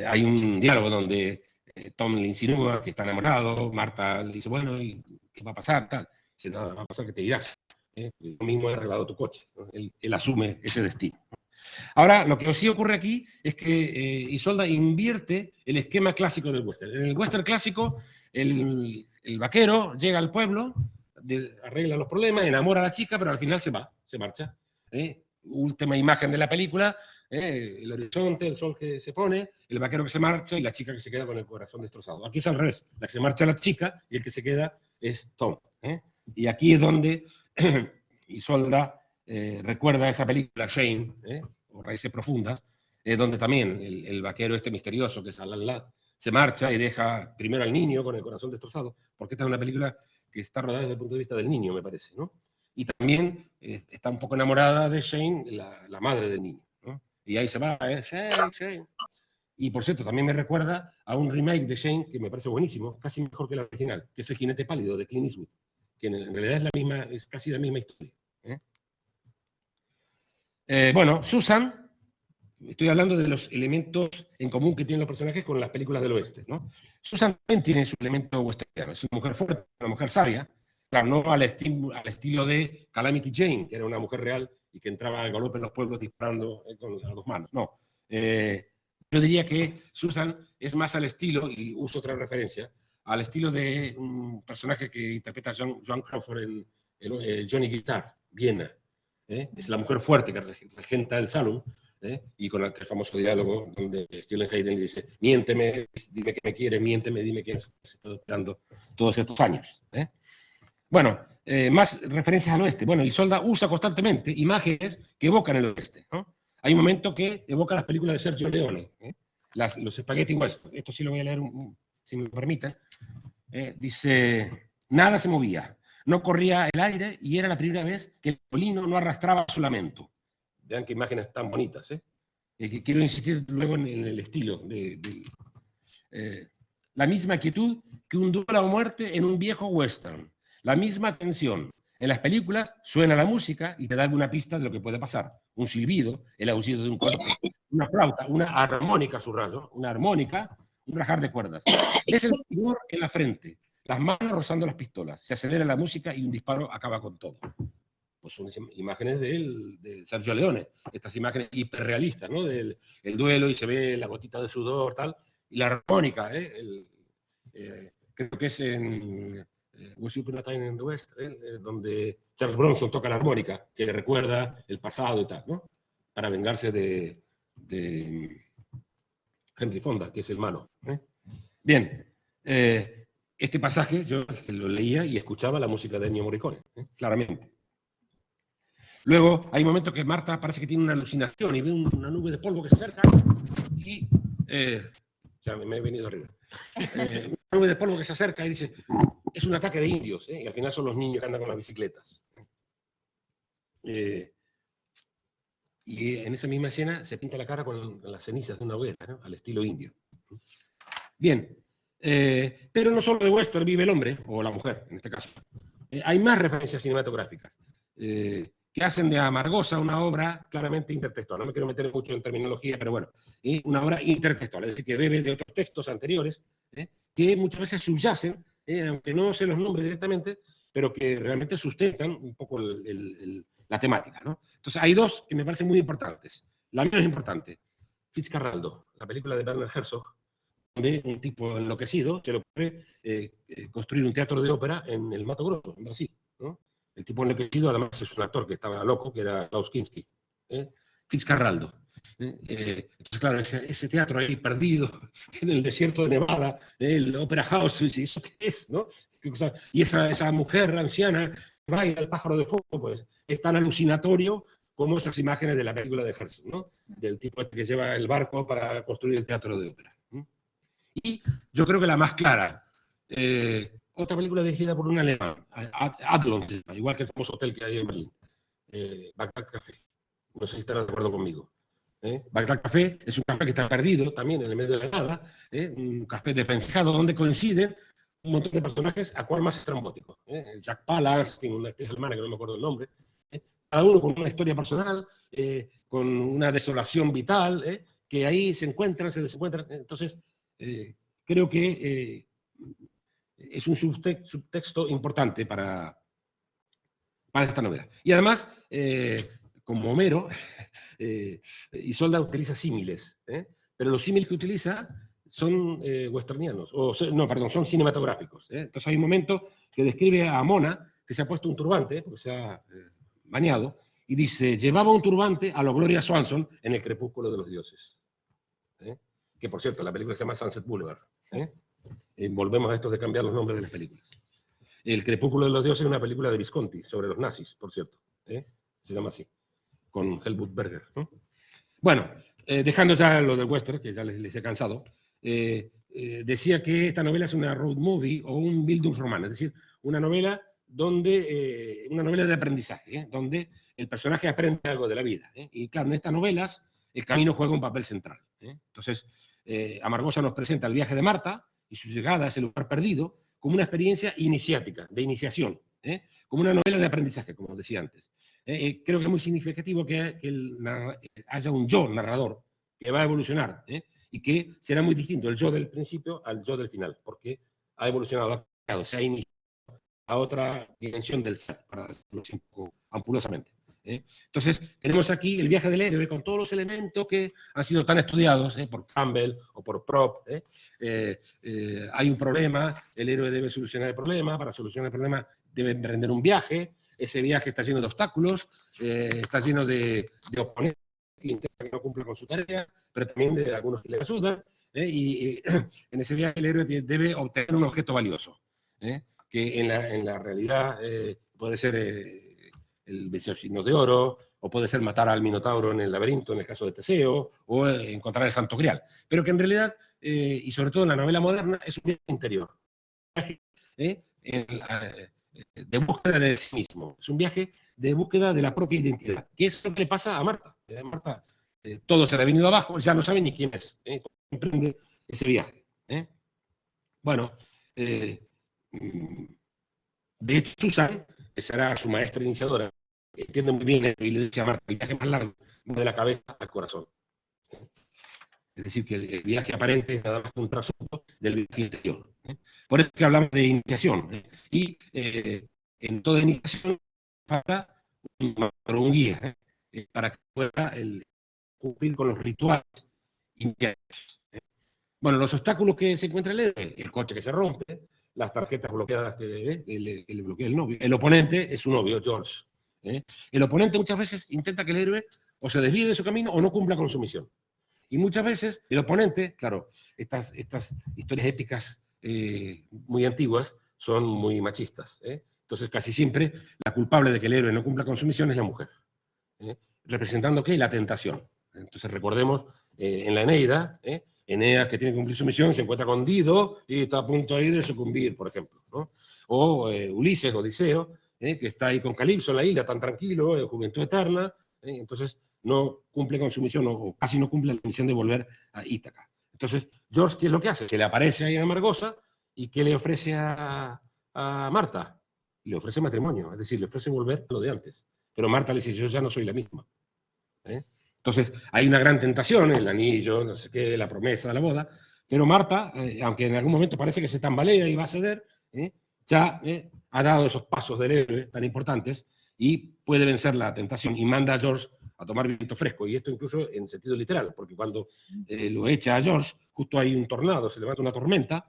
Speaker 2: Hay un diálogo donde Tom le insinúa que está enamorado, Marta le dice, bueno, ¿y qué va a pasar? Tal. Dice, nada, va a pasar que te irás. Yo mismo he arreglado tu coche. ¿No? Él asume ese destino. Ahora, lo que sí ocurre aquí es que Isolda invierte el esquema clásico del western. En el western clásico, el vaquero llega al pueblo, arregla los problemas, enamora a la chica, pero al final se va, se marcha. Última imagen de la película, el horizonte, el sol que se pone, el vaquero que se marcha y la chica que se queda con el corazón destrozado. Aquí es al revés, la que se marcha es la chica y el que se queda es Tom. Y aquí es donde Isolda recuerda esa película Shane, o Raíces Profundas, donde también el vaquero este misterioso que es Alan Ladd se marcha y deja primero al niño con el corazón destrozado, porque esta es una película que está rodada desde el punto de vista del niño, me parece, ¿no? Y también está un poco enamorada de Shane, la madre del niño, ¿no? Y ahí se va, Shane. Y por cierto, también me recuerda a un remake de Shane que me parece buenísimo, casi mejor que la original, que es El jinete pálido de Clint Eastwood, que en realidad es casi la misma historia. Bueno, Susan, estoy hablando de los elementos en común que tienen los personajes con las películas del oeste, ¿no? Susan también tiene su elemento westerniano, es una mujer fuerte, una mujer sabia, claro, no al estilo de Calamity Jane, que era una mujer real y que entraba al galope en los pueblos disparando a dos manos, no. Yo diría que Susan es más al estilo, y uso otra referencia, al estilo de un personaje que interpreta Joan Crawford en Johnny Guitar, Viena. Es la mujer fuerte que regenta el salón, y con el famoso diálogo donde Steven Hayden dice: miénteme, dime que me quiere, miénteme, dime que has estado esperando todos estos años. Bueno, más referencias al oeste. Bueno, Isolda usa constantemente imágenes que evocan el oeste, ¿no? Hay un momento que evoca las películas de Sergio Leone, los Spaghetti Western. Esto sí lo voy a leer, si me lo permiten. Dice: nada se movía, no corría el aire y era la primera vez que el molino no arrastraba su lamento. Vean qué imágenes tan bonitas. Que quiero insistir luego en el estilo. La misma quietud que un duelo a muerte en un viejo western. La misma tensión. En las películas suena la música y te da alguna pista de lo que puede pasar. Un silbido, el aullido de un coche, una flauta, una armónica, subrayo, una armónica, un rajar de cuerdas. Es el sudor en la frente, las manos rozando las pistolas. Se acelera la música y un disparo acaba con todo. Pues son imágenes de Sergio Leone, estas imágenes hiperrealistas, ¿no? Del el duelo, y se ve la gotita de sudor, tal, y la armónica, creo que es en Was You Upon a Time in the West, donde Charles Bronson toca la armónica, que le recuerda el pasado y tal, ¿no? Para vengarse de Henry Fonda, que es el malo. Bien, este pasaje yo lo leía y escuchaba la música de Ennio Morricone, claramente. Luego hay momentos que Marta parece que tiene una alucinación y ve una nube de polvo que se acerca y... ya me he venido arriba. Una nube de polvo que se acerca y dice: es un ataque de indios, y al final son los niños que andan con las bicicletas. Y en esa misma escena se pinta la cara con las cenizas de una hoguera, ¿no? Al estilo indio. Bien, pero no solo de western vive el hombre, o la mujer en este caso. Hay más referencias cinematográficas que hacen de Amargosa una obra claramente intertextual. No me quiero meter mucho en terminología, pero bueno, una obra intertextual, es decir, que bebe de otros textos anteriores, que muchas veces subyacen, aunque no se los nombre directamente, pero que realmente sustentan un poco la temática, ¿no? Entonces hay dos que me parecen muy importantes. La menos importante, Fitzcarraldo, la película de Werner Herzog, donde un tipo enloquecido se le ocurre construir un teatro de ópera en el Mato Grosso, en Brasil, ¿no? El tipo enloquecido además es un actor que estaba loco, que era Klaus Kinski, Fitzcarraldo. Entonces, claro, ese teatro ahí perdido en el desierto de Nevada, el Opera House, ¿y eso qué es, no? Y esa mujer anciana que baila el pájaro de fuego, pues es tan alucinatorio como esas imágenes de la película de Herzog, ¿no? Del tipo que lleva el barco para construir el teatro de ópera. Y yo creo que la más clara, otra película dirigida por un alemán, Adlon, igual que el famoso hotel que hay en Berlín, Bagdad Café. No sé si estarán de acuerdo conmigo. Bagdad Café es un café que está perdido también en el medio de la nada, un café desvencijado donde coinciden un montón de personajes, a cual más estrambótico. Jack Palance, tiene una actriz alemana que no me acuerdo el nombre, cada uno con una historia personal, con una desolación vital, que ahí se encuentran, se desencuentran. Entonces, creo que es un subtexto importante para esta novela. Y además, como Homero, Isolda utiliza símiles, pero los símiles que utiliza son westernianos, no, perdón, son cinematográficos. Entonces hay un momento que describe a Mona, que se ha puesto un turbante, porque se ha bañado, y dice: llevaba un turbante a lo Gloria Swanson en El crepúsculo de los dioses. Que por cierto, la película se llama Sunset Boulevard. Volvemos a esto de cambiar los nombres de las películas. El crepúsculo de los dioses es una película de Visconti, sobre los nazis, por cierto. Se llama así, con Helmut Berger, ¿no? Bueno, dejando ya lo del western, que ya les he cansado, decía que esta novela es una road movie o un Bildungsroman, es decir, una novela una novela de aprendizaje, donde el personaje aprende algo de la vida. Y claro, en estas novelas el camino juega un papel central. Entonces, Amargosa nos presenta el viaje de Marta y su llegada a ese lugar perdido como una experiencia iniciática, de iniciación, como una novela de aprendizaje, como decía antes. Creo que es muy significativo que haya un yo narrador que va a evolucionar, y que será muy distinto el yo del principio al yo del final, porque ha evolucionado, se ha iniciado a otra dimensión del ser, para decirlo un poco ampulosamente. Entonces, tenemos aquí el viaje del héroe con todos los elementos que han sido tan estudiados por Campbell o por Propp. Hay un problema, el héroe debe solucionar el problema, para solucionar el problema debe emprender un viaje, ese viaje está lleno de obstáculos, está lleno de oponentes que intentan que no cumpla con su tarea, pero también de algunos que le ayudan, y en ese viaje el héroe debe obtener un objeto valioso, que en la realidad puede ser el vecino de oro, o puede ser matar al Minotauro en el laberinto, en el caso de Teseo, o encontrar el Santo Grial. Pero que en realidad, y sobre todo en la novela moderna, es un viaje interior. De búsqueda de sí mismo. Es un viaje de búsqueda de la propia identidad, que es lo que le pasa a Marta. Marta, todo se le ha venido abajo, ya no sabe ni quién es. Emprende ese viaje. Bueno, de hecho, Susan, que será su maestra iniciadora, entiende muy bien y le dice a Marta, el viaje más largo de la cabeza al corazón. Es decir, que el viaje aparente es nada más que un trasunto del viaje interior. Por eso es que hablamos de iniciación. Y en toda iniciación falta un guía para que pueda cumplir con los rituales iniciados. Bueno, los obstáculos que se encuentra el coche que se rompe, las tarjetas bloqueadas que le bloquea el novio. El oponente es su novio, George. El oponente muchas veces intenta que el héroe o se desvíe de su camino o no cumpla con su misión. Y muchas veces el oponente, claro, estas historias épicas muy antiguas son muy machistas. Entonces casi siempre la culpable de que el héroe no cumpla con su misión es la mujer. Representando ¿qué? La tentación. Entonces recordemos en la Eneida, Eneas, que tiene que cumplir su misión, se encuentra con Dido y está a punto ahí de sucumbir, por ejemplo, ¿no? O Ulises, Odiseo, que está ahí con Calipso en la isla, tan tranquilo, en juventud eterna, entonces no cumple con su misión, o casi no cumple la misión de volver a Ítaca. Entonces, George, ¿qué es lo que hace? Se le aparece ahí en Amargosa, y ¿qué le ofrece a Marta? Le ofrece matrimonio, es decir, le ofrece volver a lo de antes. Pero Marta le dice, yo ya no soy la misma. Entonces, hay una gran tentación, el anillo, no sé qué, la promesa, la boda, pero Marta, aunque en algún momento parece que se tambalea y va a ceder, ya ha dado esos pasos del héroe tan importantes y puede vencer la tentación y manda a George a tomar viento fresco, y esto incluso en sentido literal, porque cuando lo echa a George, justo hay un tornado, se levanta una tormenta,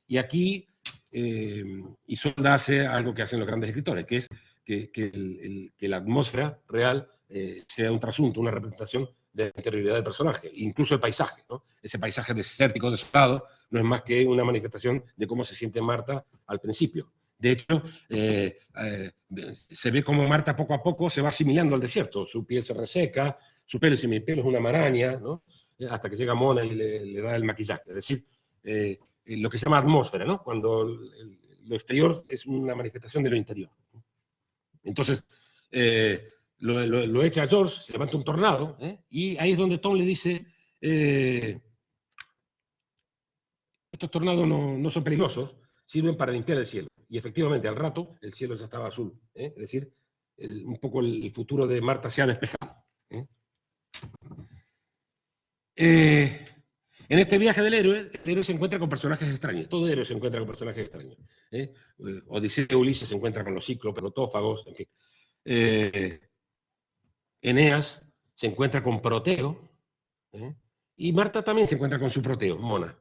Speaker 2: y aquí Isolda hace algo que hacen los grandes escritores, que es que la atmósfera real sea un trasunto, una representación de la interioridad del personaje, incluso el paisaje, ¿no? Ese paisaje desértico, desolado, no es más que una manifestación de cómo se siente Marta al principio. De hecho, se ve como Marta poco a poco se va asimilando al desierto, su piel se reseca, su pelo, si mi pelo es una maraña, ¿no? Hasta que llega Mona y le da el maquillaje. Es decir, lo que se llama atmósfera, ¿no? Cuando lo exterior es una manifestación de lo interior. Entonces, lo echa a George, se levanta un tornado, y ahí es donde Tom le dice, estos tornados no son peligrosos, sirven para limpiar el cielo. Y efectivamente, al rato, el cielo ya estaba azul. Es decir, un poco el futuro de Marta se ha despejado. En este viaje del héroe, el héroe se encuentra con personajes extraños. Todo héroe se encuentra con personajes extraños. Odiseo, Ulises se encuentra con los cíclopes, lotófagos, en fin. Eneas se encuentra con Proteo, y Marta también se encuentra con su Proteo, Mona.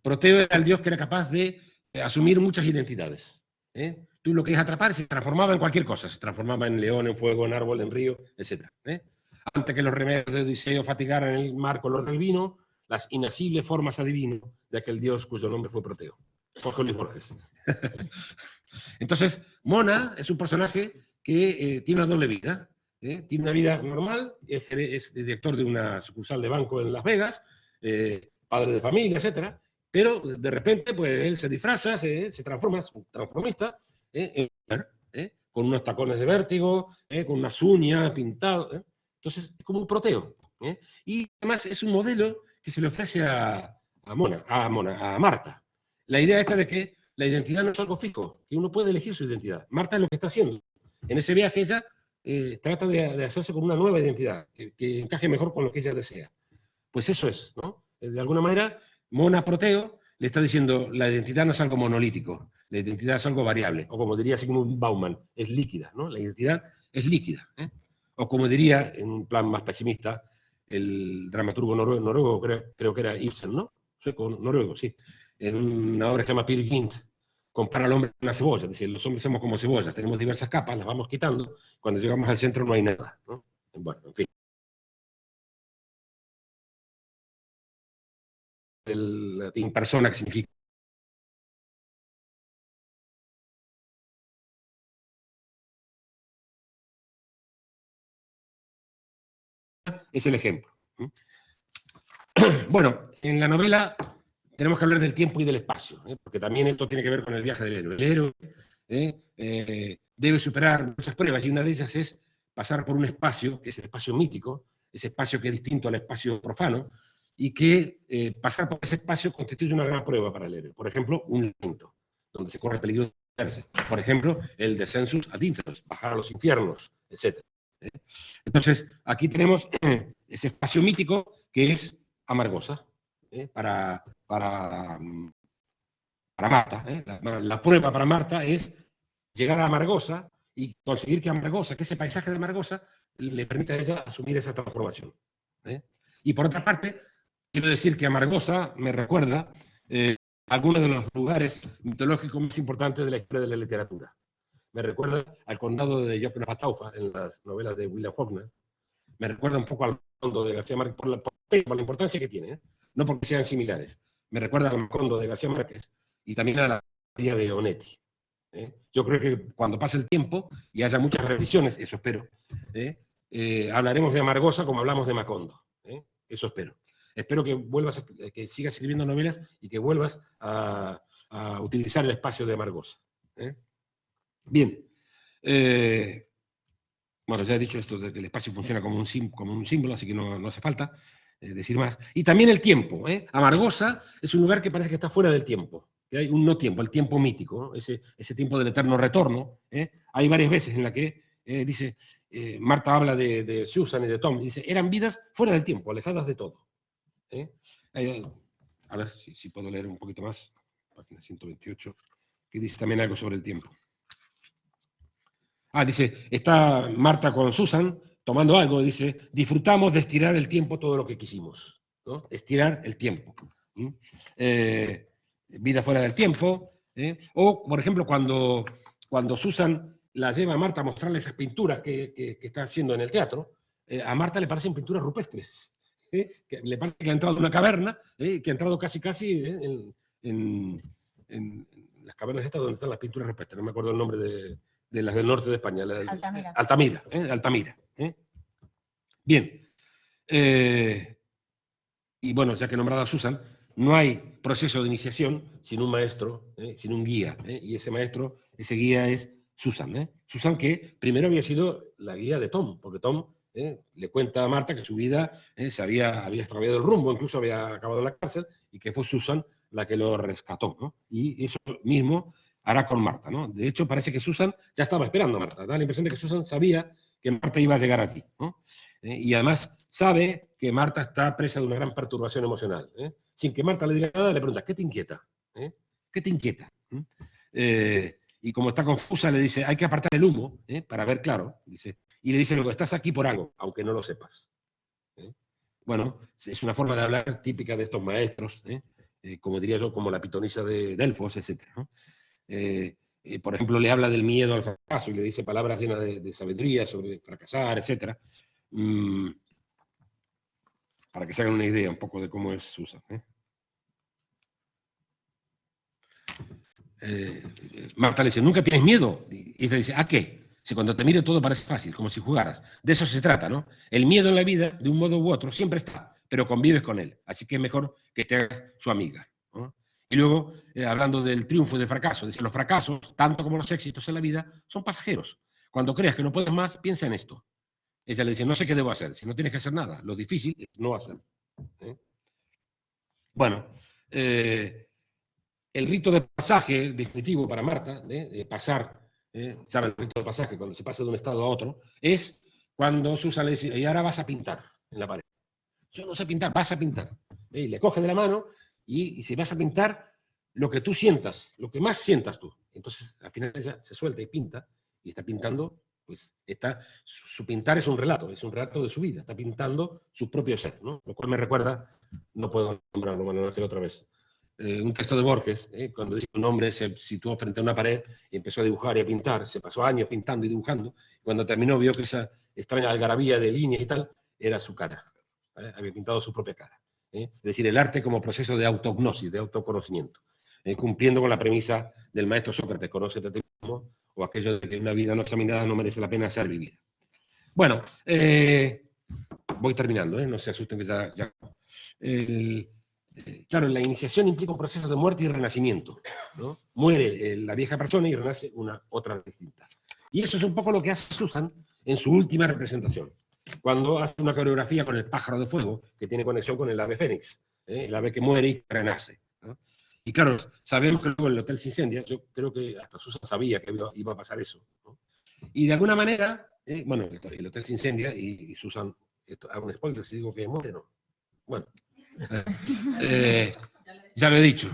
Speaker 2: Proteo era el dios que era capaz de asumir muchas identidades. Tú lo querías atrapar, se transformaba en cualquier cosa, se transformaba en león, en fuego, en árbol, en río, etc. Antes que los remedios de Odiseo fatigaran el mar color del vino, las inasibles formas adivino de aquel dios cuyo nombre fue Proteo. Jorge Luis Borges. Entonces, Mona es un personaje que tiene una doble vida. Tiene una vida normal, es director de una sucursal de banco en Las Vegas, padre de familia, etc. Pero de repente, pues él se disfraza, se transforma, es un transformista, con unos tacones de vértigo, con unas uñas pintadas. Entonces, es como un Proteo. Y además es un modelo que se le ofrece a Marta. La idea esta de que la identidad no es algo fijo, que uno puede elegir su identidad. Marta es lo que está haciendo. En ese viaje ella trata de hacerse con una nueva identidad, que encaje mejor con lo que ella desea. Pues eso es, ¿no? De alguna manera, Mona Proteo le está diciendo, la identidad no es algo monolítico, La identidad es algo variable, o como diría Sigmund Bauman, es líquida, ¿no? La identidad es líquida, ¿eh? O como diría, en un plan más pesimista, el dramaturgo noruego creo que era Ibsen, ¿no? Sueco, noruego, sí. En una obra que se llama Peer Gynt, compara al hombre con una cebolla. Es decir, los hombres somos como cebollas, tenemos diversas capas, las vamos quitando, cuando llegamos al centro no hay nada, ¿no? Bueno, en fin. El latín persona, que significa es el ejemplo. Bueno, en la novela tenemos que hablar del tiempo y del espacio, porque también esto tiene que ver con el viaje del héroe. El héroe debe superar muchas pruebas, y una de ellas es pasar por un espacio, que es el espacio mítico, ese espacio que es distinto al espacio profano, y que pasar por ese espacio constituye una gran prueba para el héroe. Por ejemplo, un laberinto, donde se corre peligro de perderse. Por ejemplo, el descensus ad inferos, bajar a los infiernos, etc. Entonces, aquí tenemos ese espacio mítico que es Amargosa, para Marta. La prueba para Marta es llegar a Amargosa y conseguir que Amargosa, que ese paisaje de Amargosa, le permita a ella asumir esa transformación. Y por otra parte, quiero decir que Amargosa me recuerda algunos de los lugares mitológicos más importantes de la historia de la literatura. Me recuerda al condado de Yoknapataufa en las novelas de William Faulkner. Me recuerda un poco al Macondo de García Márquez por la importancia que tiene, no porque sean similares. Me recuerda al Macondo de García Márquez y también a la teoría de Onetti. Yo creo que cuando pase el tiempo y haya muchas revisiones, eso espero, hablaremos de Amargosa como hablamos de Macondo. Eso espero. Espero que vuelvas, que sigas escribiendo novelas y que vuelvas a utilizar el espacio de Amargosa. Bien. Bueno, ya he dicho esto de que el espacio funciona como un símbolo, así que no hace falta decir más. Y también el tiempo. Amargosa es un lugar que parece que está fuera del tiempo. Que hay un no tiempo, el tiempo mítico, ¿no? Ese tiempo del eterno retorno. Hay varias veces en la que dice, Marta habla de Susan y de Tom, y dice, eran vidas fuera del tiempo, alejadas de todo. A ver si puedo leer un poquito más. Página 128, que dice también algo sobre el tiempo. Dice, está Marta con Susan tomando algo, y dice, disfrutamos de estirar el tiempo todo lo que quisimos, ¿no? Estirar el tiempo. Vida fuera del tiempo. O, por ejemplo, cuando Susan la lleva a Marta a mostrarle esas pinturas que está haciendo en el teatro, a Marta le parecen pinturas rupestres. Que le parece que ha entrado en una caverna, que ha entrado casi en las cavernas estas donde están las pinturas rupestres. No me acuerdo el nombre de las del norte de España.
Speaker 3: Altamira.
Speaker 2: Altamira. Bien. Y bueno, ya que he nombrado a Susan, no hay proceso de iniciación sin un maestro, sin un guía. Y ese maestro, ese guía es Susan. Susan, que primero había sido la guía de Tom, porque Tom le cuenta a Marta que su vida se había extraviado el rumbo, incluso había acabado en la cárcel, y que fue Susan la que lo rescató, ¿no? Y eso mismo hará con Marta, ¿no? De hecho, parece que Susan ya estaba esperando a Marta. Da la impresión de que Susan sabía que Marta iba a llegar allí, ¿no? Y además sabe que Marta está presa de una gran perturbación emocional. Sin que Marta le diga nada, le pregunta, ¿qué te inquieta? ¿Qué te inquieta? Y como está confusa, le dice, hay que apartar el humo para ver claro. Dice, y le dice, luego, estás aquí por algo, aunque no lo sepas. Bueno, es una forma de hablar típica de estos maestros, como diría yo, como la pitonisa de Delfos, etc. Por ejemplo, le habla del miedo al fracaso y le dice palabras llenas de sabiduría sobre fracasar, etc. Para que se hagan una idea un poco de cómo es Susan. Marta le dice, ¿nunca tienes miedo? Y ella dice, ¿a qué? Si cuando te mire todo parece fácil, como si jugaras. De eso se trata, ¿no? El miedo en la vida, de un modo u otro, siempre está, pero convives con él. Así que es mejor que te hagas su amiga, ¿no? Y luego, hablando del triunfo y del fracaso, dice, los fracasos, tanto como los éxitos en la vida, son pasajeros. Cuando creas que no puedes más, piensa en esto. Ella le dice, no sé qué debo hacer, si no tienes que hacer nada, lo difícil es no hacer. Bueno, el rito de pasaje definitivo para Marta, de pasar, ¿sabe el rito de pasaje? Cuando se pasa de un estado a otro, es cuando Susan le dice, y ahora vas a pintar en la pared. Yo no sé pintar, vas a pintar. Y le coge de la mano y si vas a pintar lo que tú sientas, lo que más sientas tú. Entonces, al final ella se suelta y pinta, y está pintando, pues, su pintar es un relato de su vida, está pintando su propio ser, ¿no? Lo cual me recuerda, no puedo nombrarlo, bueno, no quiero otra vez, un texto de Borges, cuando dice que un hombre se situó frente a una pared y empezó a dibujar y a pintar, se pasó años pintando y dibujando, cuando terminó vio que esa extraña algarabía de líneas y tal era su cara, ¿vale? Había pintado su propia cara. Es decir, el arte como proceso de autognosis, de autoconocimiento, cumpliendo con la premisa del maestro Sócrates, conócete a ti mismo, o aquello de que una vida no examinada no merece la pena ser vivida. Bueno, voy terminando, no se asusten que ya. Claro, la iniciación implica un proceso de muerte y renacimiento, ¿no? Muere la vieja persona y renace otra distinta. Y eso es un poco lo que hace Susan en su última representación, cuando hace una coreografía con el pájaro de fuego, que tiene conexión con el ave fénix, el ave que muere y renace, ¿no? Y claro, sabemos que luego el hotel se incendia, yo creo que hasta Susan sabía que iba a pasar eso, ¿no? Y de alguna manera, bueno, el hotel se incendia y Susan, hago un spoiler si digo que muere, ¿no? Bueno, ya lo he dicho.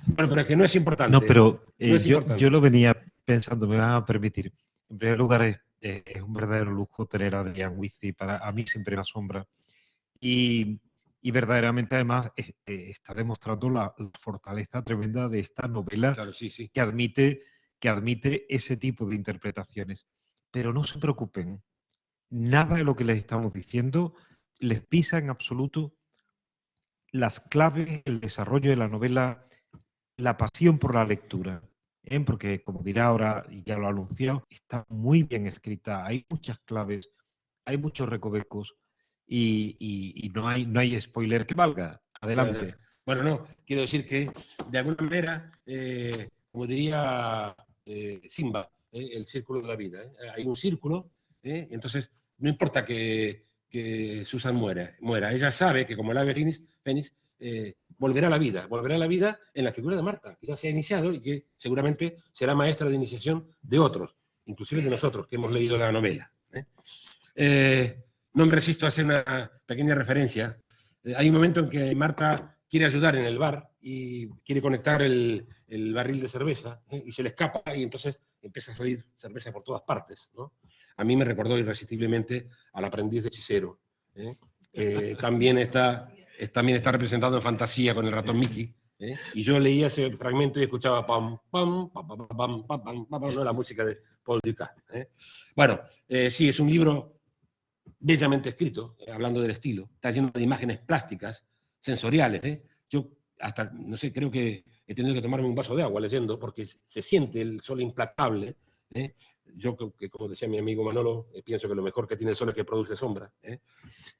Speaker 2: Bueno, pero es que no es importante.
Speaker 1: No, pero
Speaker 2: no es importante.
Speaker 1: yo lo venía pensando, me van a permitir. En primer lugar, es un verdadero lujo tener a Adrián Wizzi, a mí siempre me asombra. Y verdaderamente, además, está demostrando la fortaleza tremenda de esta novela,
Speaker 2: claro, sí.
Speaker 1: que admite ese tipo de interpretaciones. Pero no se preocupen, nada de lo que les estamos diciendo les pisa en absoluto las claves, el desarrollo de la novela, la pasión por la lectura, porque como dirá ahora, y ya lo ha anunciado, está muy bien escrita, hay muchas claves, hay muchos recovecos y no hay spoiler que valga. Adelante.
Speaker 2: Bueno, no, quiero decir que de alguna manera, como diría Simba, el círculo de la vida, hay un círculo, entonces no importa que Susan muera, ella sabe que como el ave fénix volverá a la vida en la figura de Marta, que ya se ha iniciado y que seguramente será maestra de iniciación de otros, inclusive de nosotros que hemos leído la novela. No me resisto a hacer una pequeña referencia. Hay un momento en que Marta quiere ayudar en el bar y quiere conectar el barril de cerveza, y se le escapa y entonces empieza a salir cerveza por todas partes, ¿no? A mí me recordó irresistiblemente al aprendiz de hechicero, que también está representado en fantasía con el ratón Mickey, y yo leía ese fragmento y escuchaba pam, pam, pam, pam, pam, pam, pam, pam, ¿no? La música de Paul Dukas. Bueno, sí, es un libro bellamente escrito, hablando del estilo, está lleno de imágenes plásticas, sensoriales. Yo hasta, no sé, creo que he tenido que tomarme un vaso de agua leyendo, porque se siente el sol implacable. Yo, que como decía mi amigo Manolo, pienso que lo mejor que tiene el sol es que produce sombra.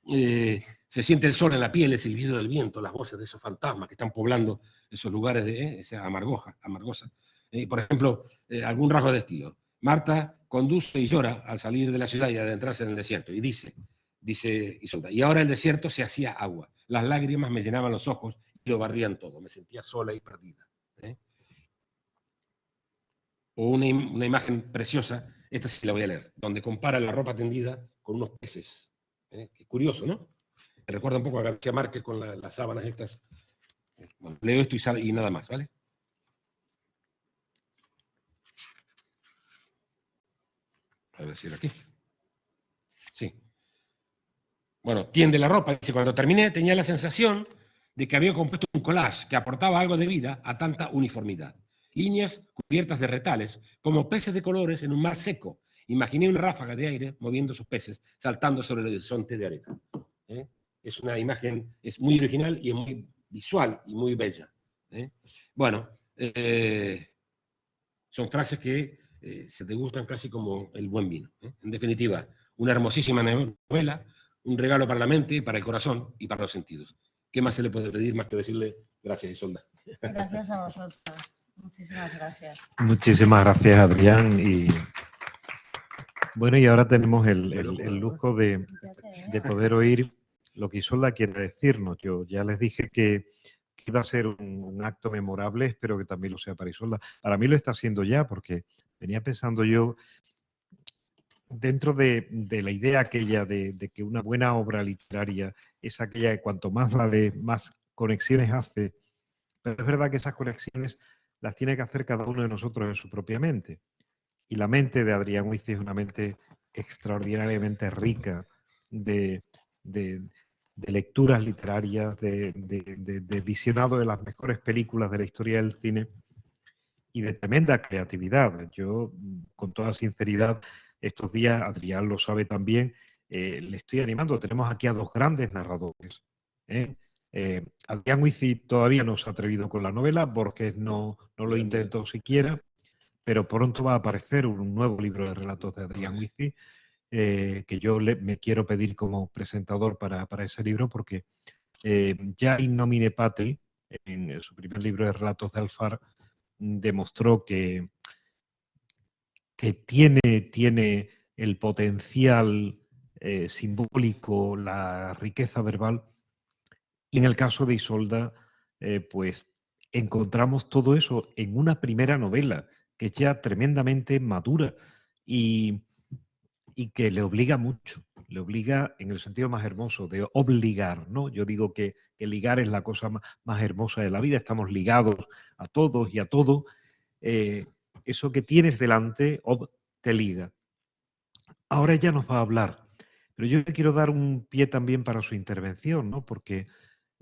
Speaker 2: Se siente el sol en la piel, el silbido del viento, las voces de esos fantasmas que están poblando esos lugares de esa amargosa. Por ejemplo, algún rasgo de estilo. Marta conduce y llora al salir de la ciudad y adentrarse en el desierto. Y dice Isolda, y ahora el desierto se hacía agua. Las lágrimas me llenaban los ojos y lo barrían todo. Me sentía sola y perdida. O una imagen preciosa, esta sí la voy a leer, donde compara la ropa tendida con unos peces. Qué curioso, ¿no? Me recuerda un poco a García Márquez con las sábanas estas. Bueno, leo esto y nada más, ¿vale? A ver si era aquí. Sí. Bueno, tiende la ropa. Dice, cuando terminé tenía la sensación de que había compuesto un collage que aportaba algo de vida a tanta uniformidad. Líneas cubiertas de retales, como peces de colores en un mar seco. Imaginé una ráfaga de aire moviendo sus peces, saltando sobre el horizonte de arena. Es una imagen, es muy original y es muy visual y muy bella. Bueno, son frases que se te gustan casi como el buen vino. En definitiva, una hermosísima novela, un regalo para la mente, para el corazón y para los sentidos. ¿Qué más se le puede pedir más que decirle gracias, Isolda?
Speaker 3: Gracias a vosotros. Muchísimas gracias.
Speaker 1: Muchísimas gracias, Adrián. Y bueno, y ahora tenemos el lujo de poder oír lo que Isolda quiere decirnos. Yo ya les dije que iba a ser un acto memorable, espero que también lo sea para Isolda. Para mí lo está haciendo ya, porque venía pensando yo, dentro de la idea aquella de que una buena obra literaria es aquella que cuanto más la lee, más conexiones hace, pero es verdad que esas conexiones las tiene que hacer cada uno de nosotros en su propia mente. Y la mente de Adrián Huici es una mente extraordinariamente rica de, de- de lecturas literarias, de visionado de las mejores películas de la historia del cine y de tremenda creatividad. Yo, con toda sinceridad, estos días, Adrián lo sabe también, le estoy animando. Tenemos aquí a dos grandes narradores. ¿eh? Adrián Huici todavía no se ha atrevido con la novela, Borges no lo intentó siquiera, pero pronto va a aparecer un nuevo libro de relatos de Adrián Huici, que yo me quiero pedir como presentador para ese libro, porque ya In nomine Patri, en su primer libro de relatos de Alfar, demostró que tiene el potencial simbólico, la riqueza verbal, y en el caso de Isolda, pues encontramos todo eso en una primera novela que es ya tremendamente madura y, y que le obliga mucho, le obliga en el sentido más hermoso de obligar, ¿no? Yo digo que ligar es la cosa más hermosa de la vida, estamos ligados a todos y a todo. eh, Eso que tienes delante te liga. Ahora ella nos va a hablar, pero yo le quiero dar un pie también para su intervención, ¿no? Porque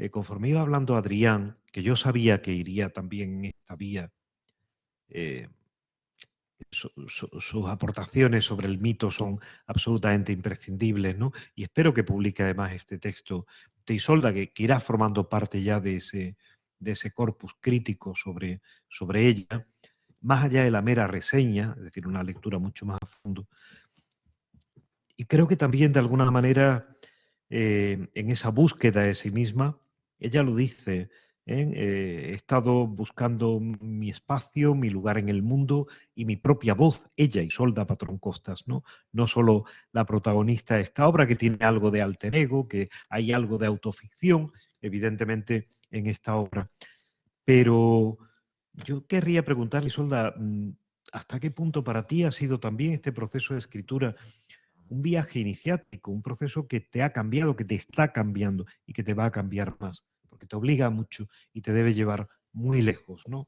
Speaker 1: conforme iba hablando Adrián, que yo sabía que iría también en esta vía, eh, sus aportaciones sobre el mito son absolutamente imprescindibles, ¿no? Y espero que publique además este texto de Isolda, que irá formando parte ya de ese corpus crítico sobre ella, más allá de la mera reseña, es decir, una lectura mucho más a fondo. Y creo que también de alguna manera en esa búsqueda de sí misma, ella lo dice, he estado buscando mi espacio, mi lugar en el mundo y mi propia voz, ella, Isolda Patrón Costas, ¿no? No solo la protagonista de esta obra, que tiene algo de alter ego, que hay algo de autoficción, evidentemente, en esta obra. Pero yo querría preguntarle, Isolda, ¿hasta qué punto para ti ha sido también este proceso de escritura un viaje iniciático, un proceso que te ha cambiado, que te está cambiando y que te va a cambiar más, porque te obliga mucho y te debe llevar muy lejos, ¿no?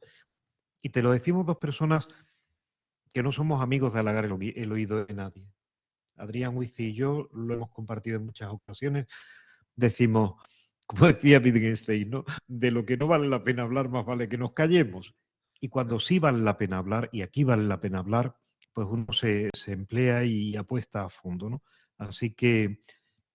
Speaker 1: Y te lo decimos dos personas que no somos amigos de halagar el oído de nadie. Adrián Huici y yo lo hemos compartido en muchas ocasiones. Decimos, como decía Wittgenstein, ¿no? De lo que no vale la pena hablar, más vale que nos callemos. Y cuando sí vale la pena hablar, y aquí vale la pena hablar, pues uno se emplea y apuesta a fondo, ¿no? Así que,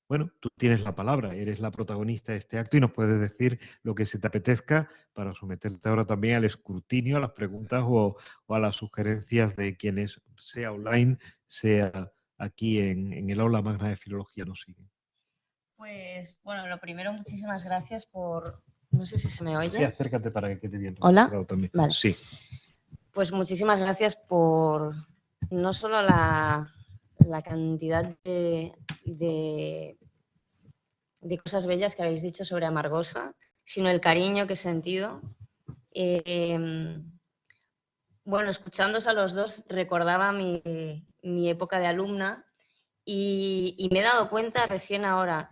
Speaker 1: bueno, tú tienes la palabra, eres la protagonista de este acto y nos puedes decir lo que se te apetezca para someterte ahora también al escrutinio, a las preguntas o a las sugerencias de quienes, sea online, sea aquí en el aula magna de filología, nos siguen.
Speaker 3: Pues bueno, lo primero, muchísimas gracias por... No sé si se me oye.
Speaker 1: Sí, acércate para que quede bien.
Speaker 3: Hola.
Speaker 1: También.
Speaker 3: Vale.
Speaker 1: Sí.
Speaker 3: Pues muchísimas gracias por no solo la cantidad de cosas bellas que habéis dicho sobre Amargosa, sino el cariño que he sentido. Bueno, escuchándoos a los dos, recordaba mi época de alumna y me he dado cuenta recién ahora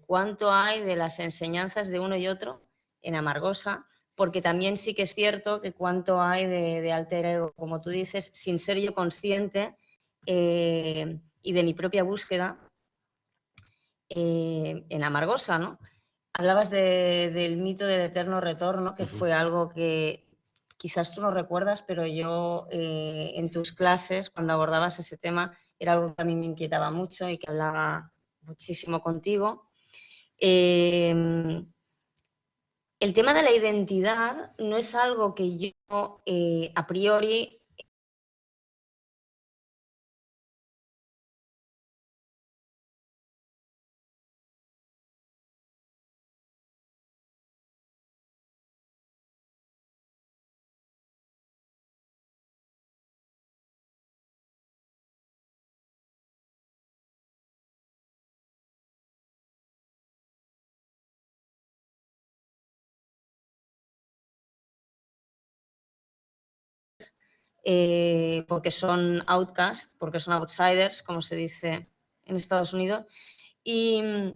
Speaker 3: cuánto hay de las enseñanzas de uno y otro en Amargosa, porque también sí que es cierto que cuánto hay de alter ego, como tú dices, sin ser yo consciente y de mi propia búsqueda en Amargosa, ¿no? Hablabas del mito del eterno retorno, que fue algo que quizás tú no recuerdas, pero yo en tus clases, cuando abordabas ese tema, era algo que a mí me inquietaba mucho y que hablaba muchísimo contigo. El tema de la identidad no es algo que yo a priori porque son outcasts, porque son outsiders, como se dice en Estados Unidos. Y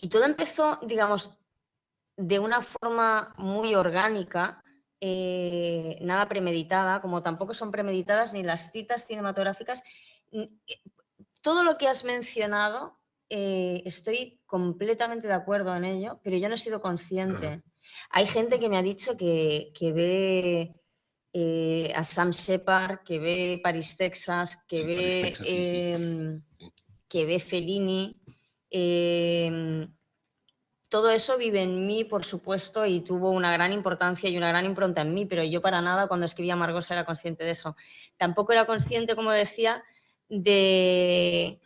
Speaker 3: todo empezó, digamos, de una forma muy orgánica, nada premeditada, como tampoco son premeditadas ni las citas cinematográficas. Todo lo que has mencionado, estoy completamente de acuerdo en ello, pero yo no he sido consciente. Hay gente que me ha dicho que ve a Sam Shepard, que ve Paris, Texas, que
Speaker 2: Sí,
Speaker 3: ve,
Speaker 2: Paris, Texas, sí.
Speaker 3: que ve Fellini. Todo eso vive en mí, por supuesto, y tuvo una gran importancia y una gran impronta en mí, pero yo para nada cuando escribía Margosa era consciente de eso. Tampoco era consciente, como decía, del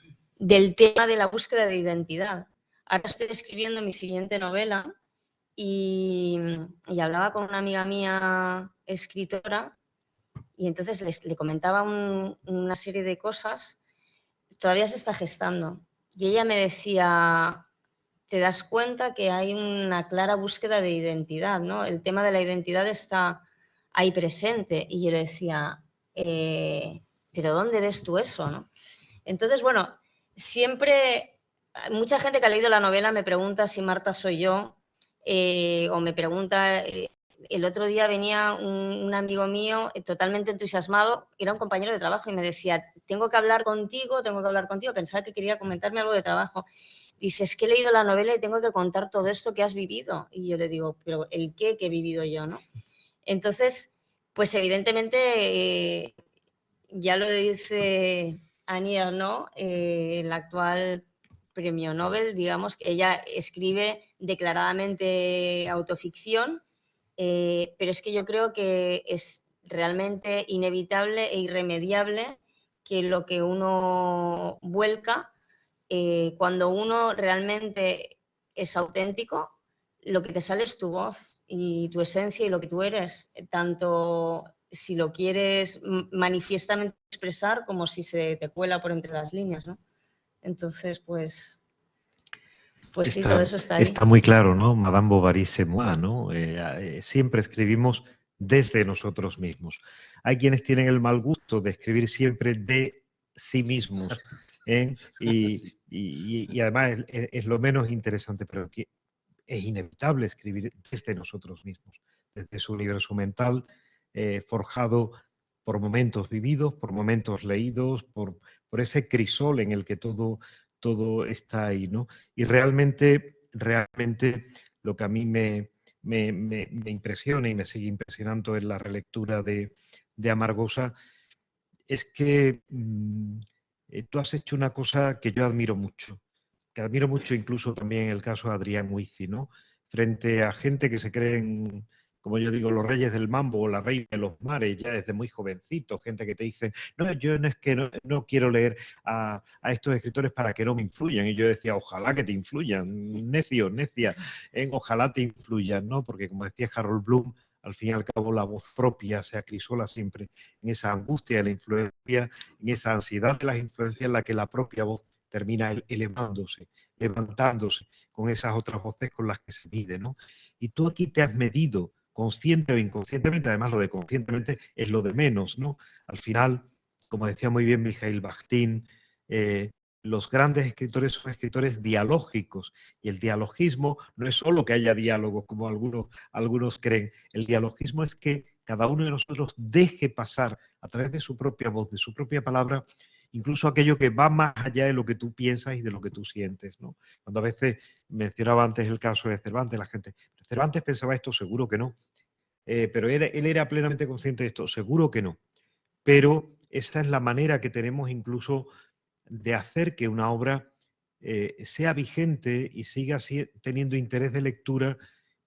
Speaker 3: tema de la búsqueda de identidad. Ahora estoy escribiendo mi siguiente novela y hablaba con una amiga mía escritora y entonces le comentaba una serie de cosas. Todavía se está gestando. Y ella me decía, te das cuenta que hay una clara búsqueda de identidad, ¿no? El tema de la identidad está ahí presente. Y yo le decía, ¿pero dónde ves tú eso, no? Entonces, bueno, siempre, mucha gente que ha leído la novela me pregunta si Marta soy yo, o me pregunta, el otro día venía un amigo mío totalmente entusiasmado, era un compañero de trabajo y me decía, tengo que hablar contigo, pensaba que quería comentarme algo de trabajo. Dice, es que he leído la novela y tengo que contar todo esto que has vivido. Y yo le digo, pero ¿el qué que he vivido yo, no? Entonces, pues evidentemente, ya lo dice Annie Ernaux, el actual premio Nobel, digamos, que ella escribe declaradamente autoficción, pero es que yo creo que es realmente inevitable e irremediable que lo que uno vuelca, cuando uno realmente es auténtico, lo que te sale es tu voz y tu esencia y lo que tú eres, tanto si lo quieres manifiestamente expresar como si se te cuela por entre las líneas, ¿no? Entonces, pues sí, todo eso está ahí.
Speaker 1: Está muy claro, ¿no? Madame Bovary c'est moi, ¿no? Siempre escribimos desde nosotros mismos. Hay quienes tienen el mal gusto de escribir siempre de sí mismos, ¿eh? Y además es lo menos interesante, pero que es inevitable escribir desde nosotros mismos, desde su universo mental, forjado por momentos vividos, por momentos leídos, por ese crisol en el que todo está ahí, ¿no? Y realmente lo que a mí me impresiona y me sigue impresionando en la relectura de Amargosa es que tú has hecho una cosa que yo admiro mucho, incluso también en el caso de Adrián Huici, ¿no? Frente a gente que se creen, como yo digo, los reyes del mambo o la reina de los mares, ya desde muy jovencito, gente que te dice, no, yo no es que no quiero leer a estos escritores para que no me influyan. Y yo decía, ojalá que te influyan, necio, necia, ojalá te influyan, ¿no? Porque como decía Harold Bloom, al fin y al cabo la voz propia se acrisola siempre en esa angustia de la influencia, en esa ansiedad de las influencias en la que la propia voz termina elevándose, levantándose con esas otras voces con las que se mide, ¿no? Y tú aquí te has medido, consciente o inconscientemente, además lo de conscientemente es lo de menos, ¿no? Al final, como decía muy bien Mikhail Bakhtin, los grandes escritores son escritores dialógicos, y el dialogismo no es solo que haya diálogo, como algunos creen. El dialogismo es que cada uno de nosotros deje pasar a través de su propia voz, de su propia palabra, incluso aquello que va más allá de lo que tú piensas y de lo que tú sientes, ¿no? Cuando a veces mencionaba antes el caso de Cervantes, la gente, ¿Cervantes pensaba esto? Seguro que no. Pero él era plenamente consciente de esto, seguro que no. Pero esa es la manera que tenemos incluso de hacer que una obra sea vigente y siga teniendo interés de lectura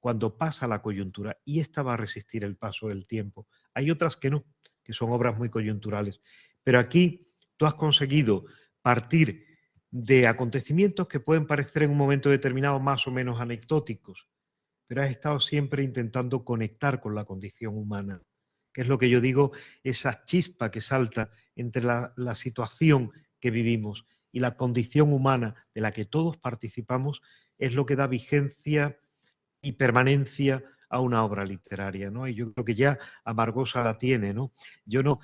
Speaker 1: cuando pasa la coyuntura. Y esta va a resistir el paso del tiempo. Hay otras que no, que son obras muy coyunturales. Pero aquí tú has conseguido partir de acontecimientos que pueden parecer en un momento determinado más o menos anecdóticos, pero has estado siempre intentando conectar con la condición humana, que es lo que yo digo, esa chispa que salta entre la situación que vivimos y la condición humana de la que todos participamos, es lo que da vigencia y permanencia a una obra literaria, ¿no? Y yo creo que ya Amargosa la tiene, ¿no? Yo no,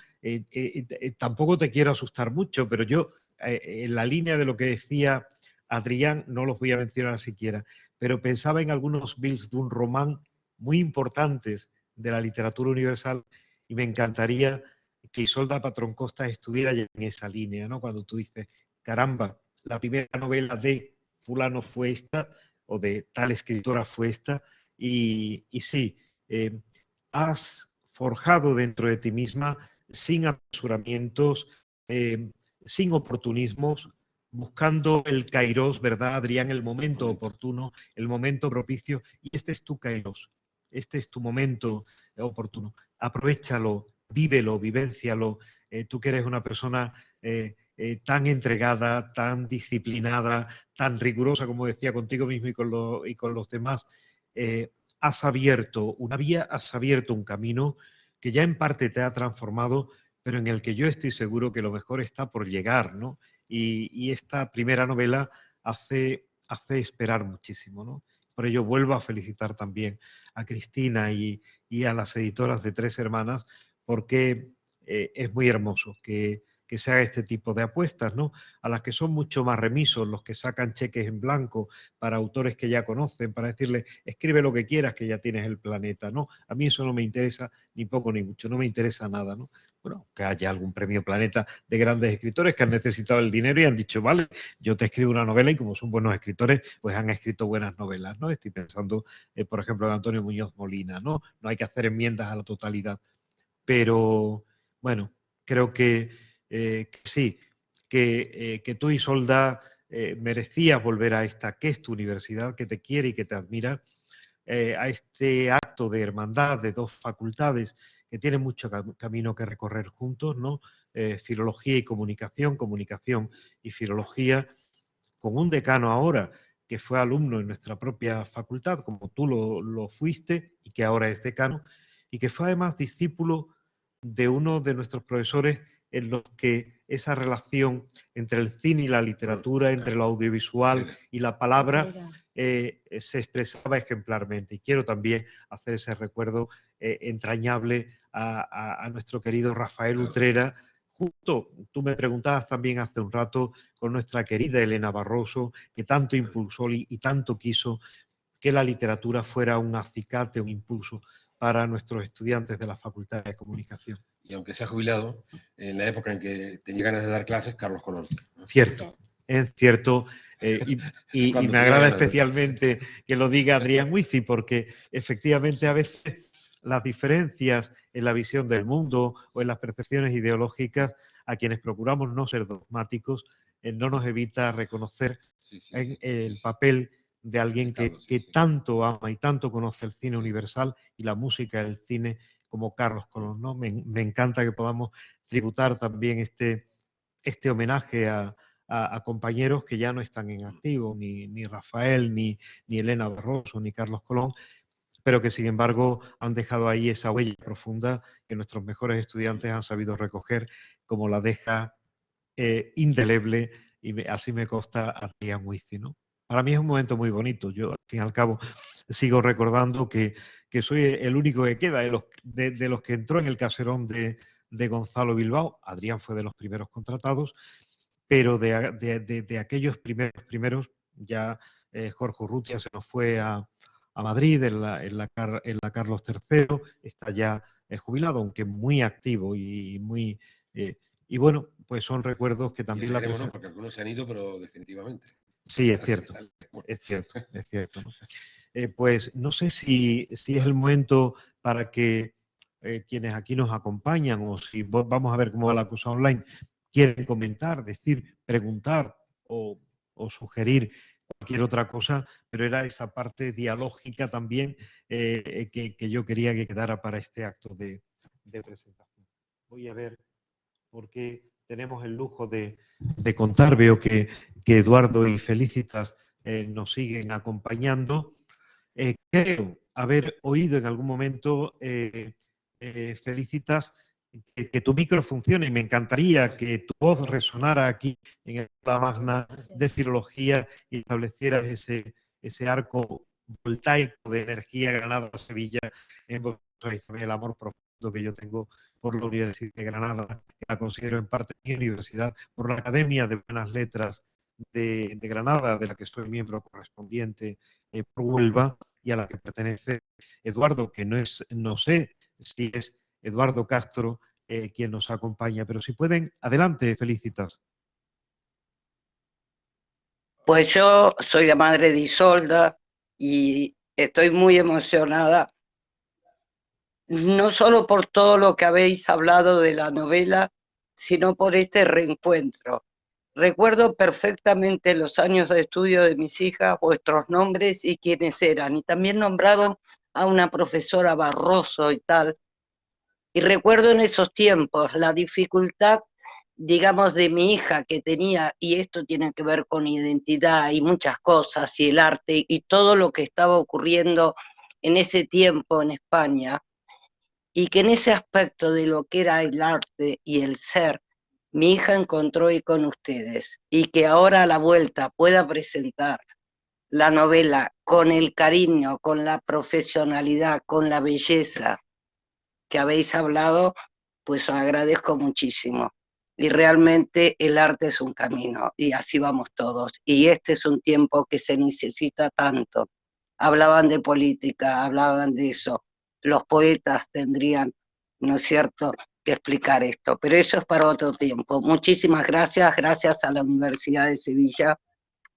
Speaker 1: tampoco te quiero asustar mucho, pero yo, en la línea de lo que decía Adrián, no los voy a mencionar siquiera, pero pensaba en algunos bills de un román muy importantes de la literatura universal, y me encantaría que Isolda Patrón Costas estuviera ya en esa línea, ¿no? Cuando tú dices, caramba, la primera novela de fulano fue esta, o de tal escritora fue esta, y sí, has forjado dentro de ti misma, sin apresuramientos, sin oportunismos, buscando el kairos, ¿verdad, Adrián? El momento oportuno, el momento propicio, y este es tu kairos, este es tu momento oportuno. Aprovéchalo, vívelo, vivéncialo. Tú que eres una persona tan entregada, tan disciplinada, tan rigurosa, como decía, contigo mismo y con los demás, has abierto una vía, has abierto un camino que ya en parte te ha transformado, pero en el que yo estoy seguro que lo mejor está por llegar, ¿no? Y esta primera novela hace esperar muchísimo, ¿no? Por ello vuelvo a felicitar también a Cristina y a las editoras de Tres Hermanas, porque es muy hermoso que se haga este tipo de apuestas, ¿no? A las que son mucho más remisos, los que sacan cheques en blanco para autores que ya conocen, para decirle, escribe lo que quieras que ya tienes el planeta, ¿no? A mí eso no me interesa ni poco ni mucho, no me interesa nada, ¿no? Bueno, que haya algún premio Planeta de grandes escritores que han necesitado el dinero y han dicho, vale, yo te escribo una novela, y como son buenos escritores, pues han escrito buenas novelas, ¿no? Estoy pensando, por ejemplo, en Antonio Muñoz Molina, ¿no? No hay que hacer enmiendas a la totalidad, pero bueno, creo que sí, que tú, Isolda, merecías volver a esta que es tu universidad, que te quiere y que te admira, a este acto de hermandad de dos facultades que tienen mucho camino que recorrer juntos, ¿no? Filología y comunicación, comunicación y filología, con un decano ahora que fue alumno en nuestra propia facultad, como tú lo fuiste y que ahora es decano, y que fue además discípulo de uno de nuestros profesores en los que esa relación entre el cine y la literatura, entre lo audiovisual y la palabra, se expresaba ejemplarmente. Y quiero también hacer ese recuerdo entrañable a nuestro querido Rafael Utrera. Justo, tú me preguntabas también hace un rato con nuestra querida Elena Barroso, que tanto impulsó y tanto quiso que la literatura fuera un acicate, un impulso para nuestros estudiantes de la Facultad de Comunicación.
Speaker 2: Y aunque se ha jubilado, en la época en que tenía ganas de dar clases, Carlos Colón.
Speaker 1: Cierto, es cierto, y me agrada especialmente que lo diga Adrián Huici, porque efectivamente a veces las diferencias en la visión del mundo o en las percepciones ideológicas, a quienes procuramos no ser dogmáticos, no nos evita reconocer el papel de alguien que tanto ama y tanto conoce el cine universal y la música del cine como Carlos Colón, ¿no? Me encanta que podamos tributar también este homenaje a compañeros que ya no están en activo, ni Rafael, ni Elena Barroso, ni Carlos Colón, pero que sin embargo han dejado ahí esa huella profunda que nuestros mejores estudiantes han sabido recoger, como la deja indeleble, y así me consta Adrián Huici, ¿no? Para mí es un momento muy bonito. Yo, al fin y al cabo, sigo recordando que soy el único que queda de los que entró en el caserón de Gonzalo Bilbao. Adrián fue de los primeros contratados, pero de aquellos primeros ya Jorge Urrutia se nos fue a Madrid en la Carlos III, está ya jubilado, aunque muy activo y muy... y bueno, pues son recuerdos que también
Speaker 2: la presencia... porque algunos se han ido, pero definitivamente.
Speaker 1: Sí, es cierto, es cierto, es cierto, ¿no? Pues no sé si es el momento para que quienes aquí nos acompañan, o si vamos a ver cómo va la cosa online, quieren comentar, decir, preguntar o sugerir cualquier otra cosa, pero era esa parte dialógica también que yo quería que quedara para este acto de presentación. Voy a ver porque tenemos el lujo de contar. Veo que Eduardo y Felicitas nos siguen acompañando. Creo haber oído en algún momento, Felicitas, que tu micro funcione, y me encantaría que tu voz resonara aquí en el aula magna de filología y establecieras ese arco voltaico de energía Granada-Sevilla en vosotros, el amor profundo que yo tengo por la Universidad de Granada, que la considero en parte mi universidad, por la Academia de Buenas Letras de Granada, de la que soy miembro correspondiente por Huelva, y a la que pertenece Eduardo, que no sé si es Eduardo Castro quien nos acompaña, pero si pueden, adelante, Felicitas.
Speaker 4: Pues yo soy la madre de Isolda y estoy muy emocionada, no solo por todo lo que habéis hablado de la novela, sino por este reencuentro. Recuerdo perfectamente los años de estudio de mis hijas, vuestros nombres y quiénes eran, y también nombraron a una profesora Barroso y tal. Y recuerdo en esos tiempos la dificultad, digamos, de mi hija que tenía, y esto tiene que ver con identidad y muchas cosas, y el arte, y todo lo que estaba ocurriendo en ese tiempo en España, y que en ese aspecto de lo que era el arte y el ser, mi hija encontró ahí con ustedes, y que ahora a la vuelta pueda presentar la novela con el cariño, con la profesionalidad, con la belleza que habéis hablado, pues os agradezco muchísimo. Y realmente el arte es un camino y así vamos todos. Y este es un tiempo que se necesita tanto. Hablaban de política, hablaban de eso. Los poetas tendrían, ¿no es cierto?, que explicar esto. Pero eso es para otro tiempo. Muchísimas gracias, gracias a la Universidad de Sevilla,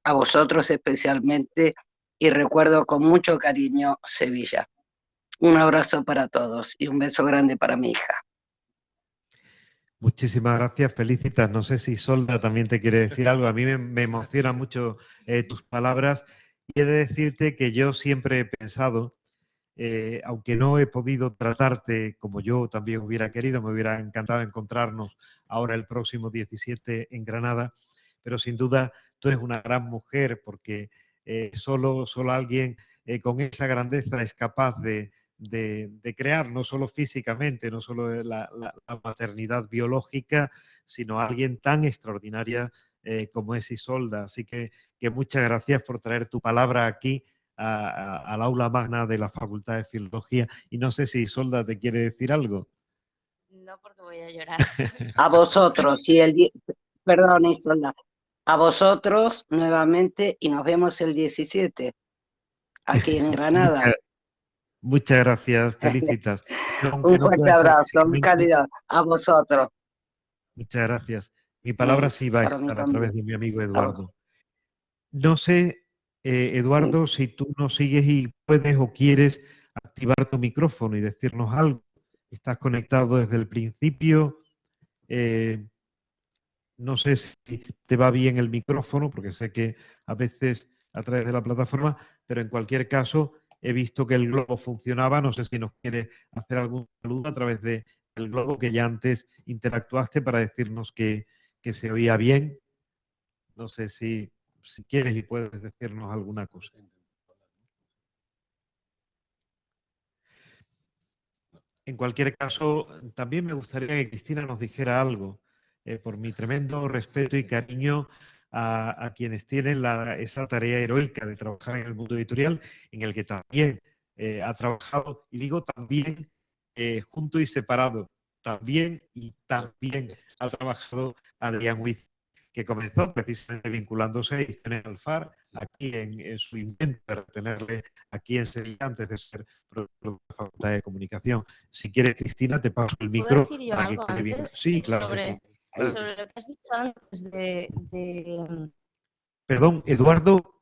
Speaker 4: a vosotros especialmente, y recuerdo con mucho cariño Sevilla. Un abrazo para todos y un beso grande para mi hija.
Speaker 1: Muchísimas gracias, Felicitas. No sé si Solda también te quiere decir algo. A mí me emocionan mucho tus palabras y he de decirte que yo siempre he pensado, aunque no he podido tratarte como yo también hubiera querido, me hubiera encantado encontrarnos ahora el próximo 17 en Granada, pero sin duda tú eres una gran mujer porque solo alguien con esa grandeza es capaz de crear, no solo físicamente, no solo la maternidad biológica, sino alguien tan extraordinaria como es Isolda. Así que muchas gracias por traer tu palabra aquí al aula magna de la Facultad de Filología. Y no sé si Isolda te quiere decir algo.
Speaker 3: No, porque voy a llorar.
Speaker 4: A vosotros, perdón, Isolda, a vosotros nuevamente y nos vemos el 17 aquí en Granada.
Speaker 1: Muchas gracias, Felicitas. Aunque
Speaker 4: Un
Speaker 1: no
Speaker 4: fuerte
Speaker 1: pueda ser
Speaker 4: abrazo, un
Speaker 1: físicamente,
Speaker 4: calidad a vosotros.
Speaker 1: muchas gracias. Mi palabra sí va a
Speaker 4: Para mí
Speaker 1: estar a
Speaker 4: también.
Speaker 1: través de mi amigo
Speaker 4: A
Speaker 1: Eduardo.
Speaker 4: vos.
Speaker 1: No sé, Eduardo, si tú nos sigues y puedes o quieres activar tu micrófono y decirnos algo. Estás conectado desde el principio. Eh, no sé si te va bien el micrófono, porque sé que a veces a través de la plataforma, pero en cualquier caso he visto que el globo funcionaba. No sé si nos quiere hacer algún saludo a través del globo que ya antes interactuaste para decirnos que se oía bien. No sé si quieres y puedes decirnos alguna cosa. En cualquier caso, también me gustaría que Cristina nos dijera algo, por mi tremendo respeto y cariño a quienes tienen esa tarea heroica de trabajar en el mundo editorial, en el que también ha trabajado, y digo también junto y separado, también y también ha trabajado Adrián Huiz, que comenzó precisamente vinculándose a Ediciones Alfar, aquí en su intento de retenerle aquí en Sevilla antes de ser profesor de la Facultad de Comunicación. Si quieres, Cristina, te paso el
Speaker 3: ¿Puedo
Speaker 1: micro
Speaker 3: decir yo
Speaker 1: para que
Speaker 3: algo
Speaker 1: quede bien.
Speaker 3: antes
Speaker 1: Sí, claro que sí. Claro que
Speaker 3: sobre
Speaker 1: sí.
Speaker 3: lo que has dicho antes de
Speaker 1: Perdón, Eduardo,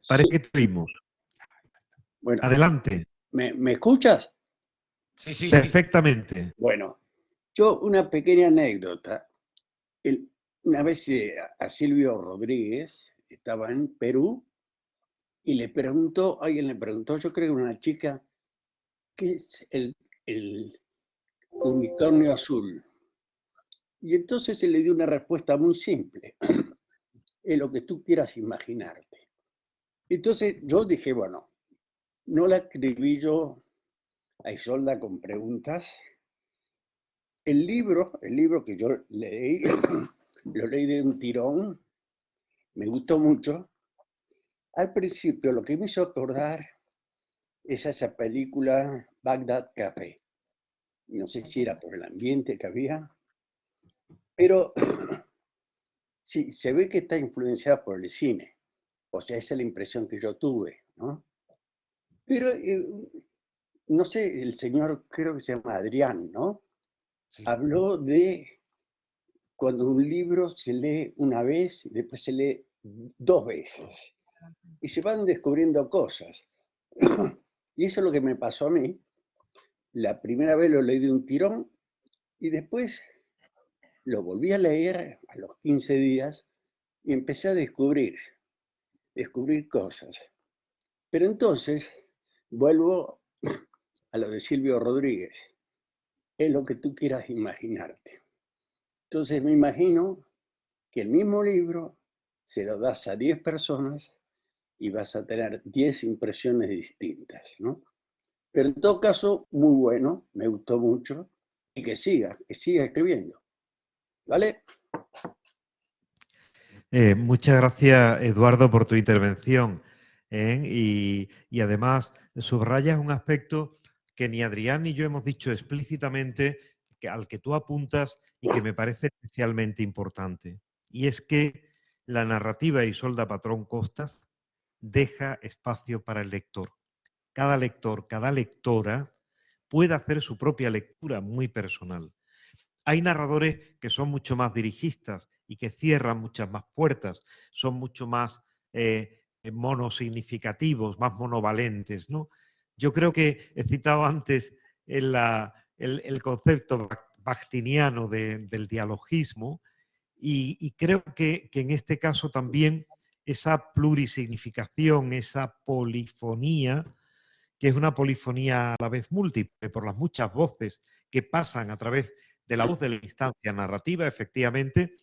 Speaker 1: parece
Speaker 5: Sí,
Speaker 1: que te oímos.
Speaker 5: bueno,
Speaker 1: Adelante.
Speaker 5: ¿me escuchas?
Speaker 2: Sí, sí, sí.
Speaker 1: Perfectamente.
Speaker 5: Bueno, yo una pequeña anécdota. Una vez a Silvio Rodríguez estaba en Perú y alguien le preguntó, yo creo que una chica, ¿qué es el unicornio azul? Y entonces se le dio una respuesta muy simple, es lo que tú quieras imaginarte. Entonces yo dije, bueno, no la escribí yo a Isolda con preguntas. El libro que yo leí, lo leí de un tirón, me gustó mucho. Al principio lo que me hizo acordar es esa película Bagdad Café. No sé si era por el ambiente que había, pero Sí, se ve que está influenciada por el cine. O sea, esa es la impresión que yo tuve, ¿no? Pero, no sé, el señor, creo que se llama Adrián, ¿no?
Speaker 2: Sí.
Speaker 5: Habló de cuando un libro se lee una vez y después se lee 2 veces. Y se van descubriendo cosas. Y eso es lo que me pasó a mí. La primera vez lo leí de un tirón y después lo volví a leer a los 15 días y empecé a descubrir cosas. Pero entonces vuelvo a lo de Silvio Rodríguez. Es lo que tú quieras imaginarte. Entonces me imagino que el mismo libro se lo das a 10 personas y vas a tener 10 impresiones distintas, ¿no? Pero en todo caso, muy bueno, me gustó mucho y que siga escribiendo. ¿Vale?
Speaker 1: Muchas gracias, Eduardo, por tu intervención. Y además subrayas un aspecto que ni Adrián ni yo hemos dicho explícitamente, al que tú apuntas y que me parece especialmente importante. Y es que la narrativa de Isolda Patrón Costas deja espacio para el lector. Cada lector, cada lectora puede hacer su propia lectura muy personal. Hay narradores que son mucho más dirigistas y que cierran muchas más puertas, son mucho más monosignificativos, más monovalentes, ¿no? Yo creo que he citado antes el concepto bakhtiniano del dialogismo y creo que en este caso también esa plurisignificación, esa polifonía, que es una polifonía a la vez múltiple por las muchas voces que pasan a través de la voz de la instancia narrativa, efectivamente,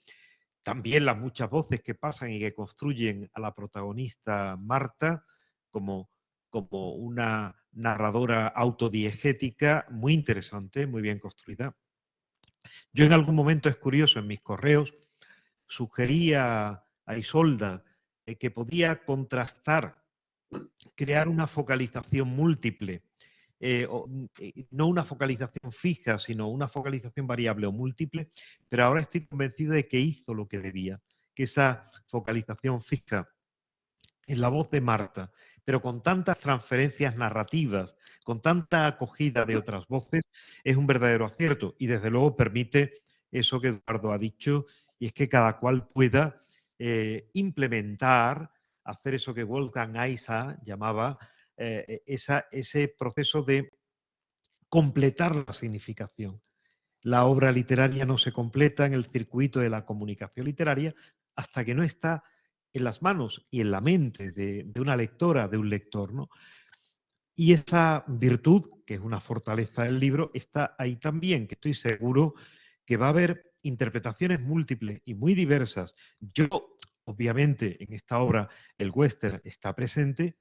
Speaker 1: también las muchas voces que pasan y que construyen a la protagonista Marta como una narradora autodiegética muy interesante, muy bien construida. Yo en algún momento, es curioso, en mis correos sugería a Isolda que podía contrastar, crear una focalización múltiple, no una focalización fija, sino una focalización variable o múltiple, pero ahora estoy convencido de que hizo lo que debía, que esa focalización fija en la voz de Marta, pero con tantas transferencias narrativas, con tanta acogida de otras voces, es un verdadero acierto y desde luego permite eso que Eduardo ha dicho, y es que cada cual pueda implementar, hacer eso que Wolfgang Eisler llamaba ese proceso de completar la significación. La obra literaria no se completa en el circuito de la comunicación literaria hasta que no está en las manos y en la mente de una lectora, de un lector, ¿no? Y esa virtud, que es una fortaleza del libro, está ahí también, que estoy seguro que va a haber interpretaciones múltiples y muy diversas. Yo, obviamente, en esta obra el western está presente,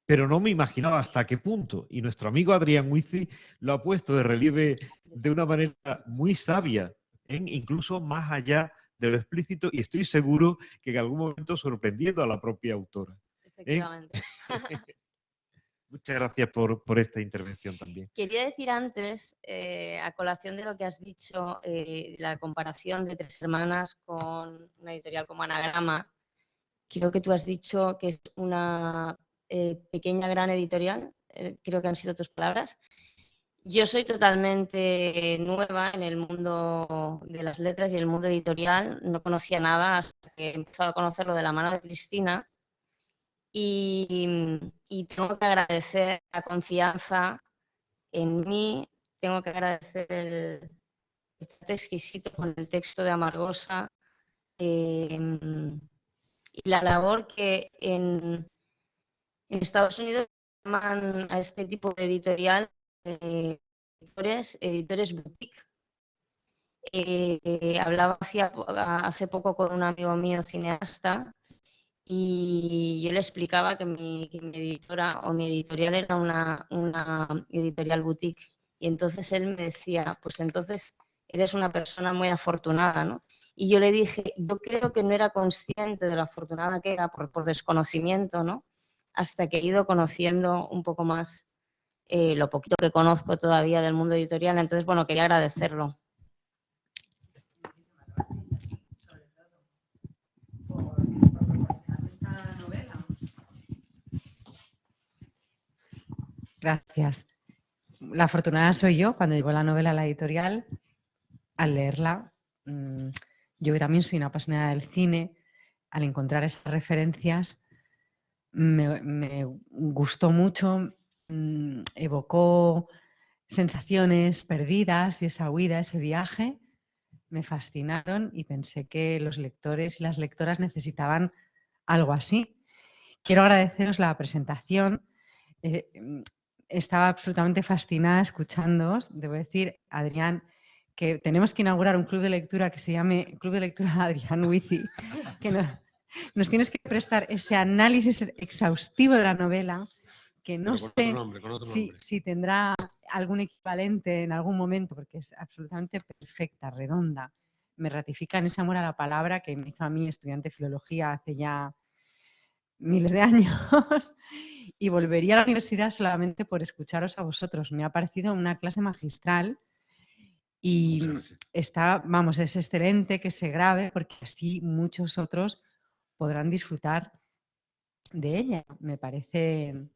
Speaker 1: pero no me imaginaba hasta qué punto. Y nuestro amigo Adrián Huici lo ha puesto de relieve de una manera muy sabia, incluso más allá de lo explícito, y estoy seguro que en algún momento sorprendiendo a la propia autora.
Speaker 3: Efectivamente.
Speaker 1: Muchas gracias por esta intervención también.
Speaker 3: Quería decir antes, a colación de lo que has dicho, la comparación de Tres Hermanas con una editorial como Anagrama, creo que tú has dicho que es una pequeña gran editorial, creo que han sido tus palabras. Yo soy totalmente nueva en el mundo de las letras y el mundo editorial, no conocía nada hasta que he empezado a conocerlo de la mano de Cristina y tengo que agradecer la confianza en mí, tengo que agradecer el trato exquisito con el texto de Amargosa y la labor que en Estados Unidos llaman a este tipo de editorial editores boutique. Hablaba hace poco con un amigo mío cineasta y yo le explicaba que mi editora o mi editorial era una editorial boutique. Y entonces él me decía, pues entonces eres una persona muy afortunada, ¿no? Y yo le dije, yo creo que no era consciente de lo afortunada que era por desconocimiento, ¿no? Hasta que he ido conociendo un poco más lo poquito que conozco todavía del mundo editorial. Entonces, bueno, quería agradecerlo.
Speaker 6: Gracias. La afortunada soy yo cuando llegó la novela a la editorial. Al leerla, yo que también soy una apasionada del cine, al encontrar esas referencias, me gustó mucho, evocó sensaciones perdidas y esa huida, ese viaje, me fascinaron y pensé que los lectores y las lectoras necesitaban algo así. Quiero agradeceros la presentación. Estaba absolutamente fascinada escuchándoos. Debo decir, Adrián, que tenemos que inaugurar un club de lectura que se llame Club de Lectura Adrián Huici, que nos tienes que prestar ese análisis exhaustivo de la novela, que no sé si tendrá algún equivalente en algún momento, porque es absolutamente perfecta, redonda. Me ratifica en ese amor a la palabra que me hizo a mí, estudiante de filología, hace ya miles de años, y volvería a la universidad solamente por escucharos a vosotros. Me ha parecido una clase magistral y está, vamos, es excelente que se grabe porque así muchos otros podrán disfrutar de ella. Me parece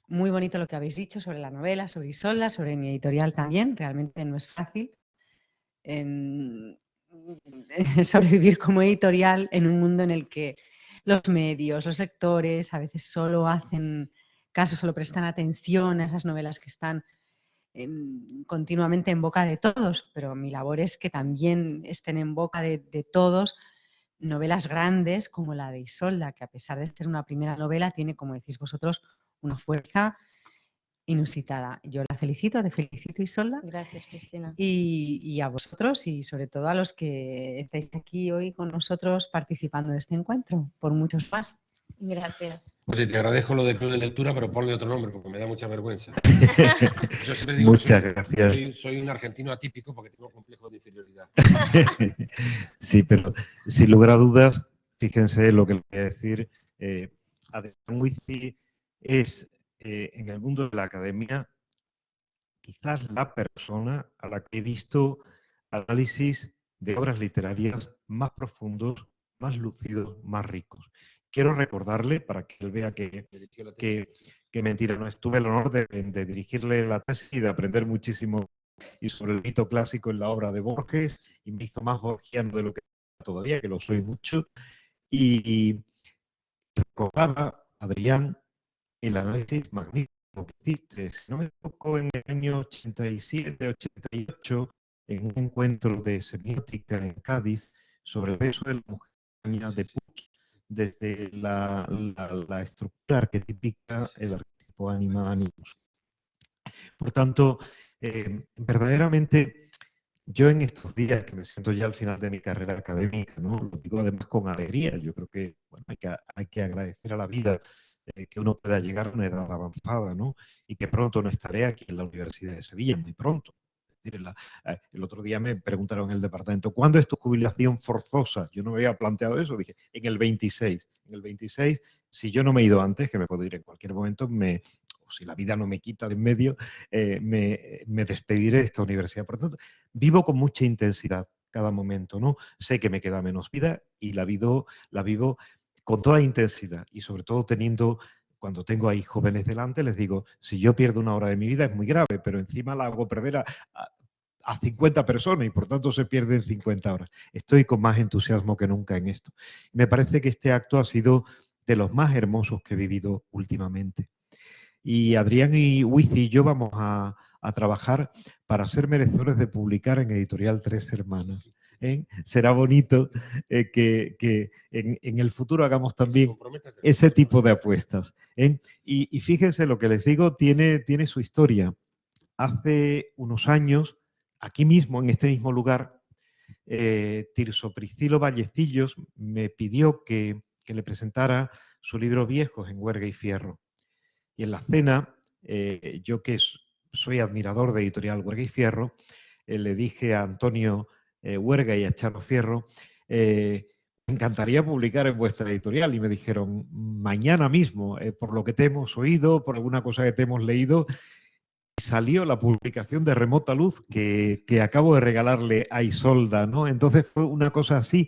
Speaker 6: muy bonito lo que habéis dicho sobre la novela, sobre Isolda, sobre mi editorial también. Realmente no es fácil sobrevivir como editorial en un mundo en el que los medios, los lectores a veces solo hacen caso, solo prestan atención a esas novelas que están continuamente en boca de todos, pero mi labor es que también estén en boca de todos novelas grandes como la de Isolda, que a pesar de ser una primera novela tiene, como decís vosotros, una fuerza inusitada. Yo la felicito, te felicito, Isolda.
Speaker 3: Gracias, Cristina.
Speaker 6: Y a vosotros y sobre todo a los que estáis aquí hoy con nosotros participando de este encuentro, por muchos más.
Speaker 3: Gracias.
Speaker 2: Pues sí, te agradezco lo del club de lectura, pero ponle otro nombre porque me da mucha vergüenza. Yo siempre digo
Speaker 1: Muchas
Speaker 2: que
Speaker 1: gracias.
Speaker 2: soy un argentino atípico porque tengo complejo de inferioridad.
Speaker 1: Sí, pero sin lugar a dudas, fíjense lo que les voy a decir. Adrián Huici es, en el mundo de la academia, quizás la persona a la que he visto análisis de obras literarias más profundos, más lúcidos, más ricos. Quiero recordarle, para que él vea que mentira, no estuve el honor de dirigirle la tesis y de aprender muchísimo y sobre el mito clásico en la obra de Borges, y me hizo más borgiano de lo que todavía, que lo soy mucho, y recordaba, Adrián, el análisis magnífico que hiciste, si no me equivoco, en el año 87, 88, en un encuentro de semiótica en Cádiz, sobre el peso de la mujer de Puig, desde la estructura arquetípica, el arquetipo anima animus. Por tanto, verdaderamente, yo en estos días que me siento ya al final de mi carrera académica, ¿no? Lo digo además con alegría, yo creo que, bueno, hay que agradecer a la vida que uno pueda llegar a una edad avanzada, ¿no? Y que pronto no estaré aquí en la Universidad de Sevilla, muy pronto. Es decir, el otro día me preguntaron en el departamento, ¿cuándo es tu jubilación forzosa? Yo no me había planteado eso, dije, en el 26. En el 26, si yo no me he ido antes, que me puedo ir en cualquier momento, o si la vida no me quita de en medio, me despediré de esta universidad. Por lo tanto, vivo con mucha intensidad cada momento, ¿no? Sé que me queda menos vida y la vivo con toda intensidad y sobre todo cuando tengo ahí jóvenes delante, les digo, si yo pierdo una hora de mi vida es muy grave, pero encima la hago perder a 50 personas y por tanto se pierden 50 horas. Estoy con más entusiasmo que nunca en esto. Me parece que este acto ha sido de los más hermosos que he vivido últimamente. Y Adrián y Huici y yo vamos a trabajar para ser merecedores de publicar en Editorial Tres Hermanas. Será bonito que en el futuro hagamos también ese tipo de apuestas. Y fíjense, lo que les digo tiene su historia. Hace unos años, aquí mismo, en este mismo lugar, Tirso Priscilo Vallecillos me pidió que le presentara su libro Viejos en Huerga y Fierro. Y en la cena, yo que soy admirador de Editorial Huerga y Fierro, le dije a Antonio Huerga y a Chano Fierro, me encantaría publicar en vuestra editorial. Y me dijeron, mañana mismo, por lo que te hemos oído, por alguna cosa que te hemos leído, salió la publicación de Remota Luz que acabo de regalarle a Isolda, ¿no? Entonces fue una cosa así.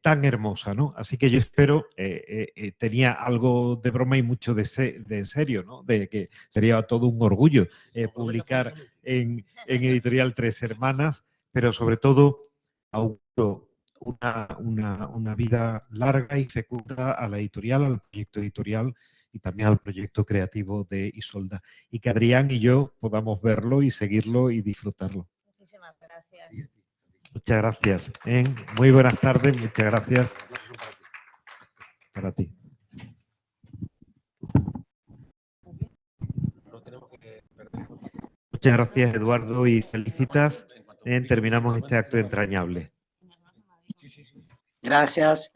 Speaker 1: tan hermosa, ¿no? Así que yo espero, tenía algo de broma y mucho de serio, ¿no? De que sería todo un orgullo publicar en Editorial Tres Hermanas, pero sobre todo auguro una vida larga y fecunda a la editorial, al proyecto editorial y también al proyecto creativo de Isolda. Y que Adrián y yo podamos verlo y seguirlo y disfrutarlo.
Speaker 3: Muchísimas gracias.
Speaker 1: Muchas gracias. Muy buenas tardes, muchas gracias para ti. Muchas gracias, Eduardo, y felicitas. Terminamos este acto entrañable.
Speaker 4: Gracias.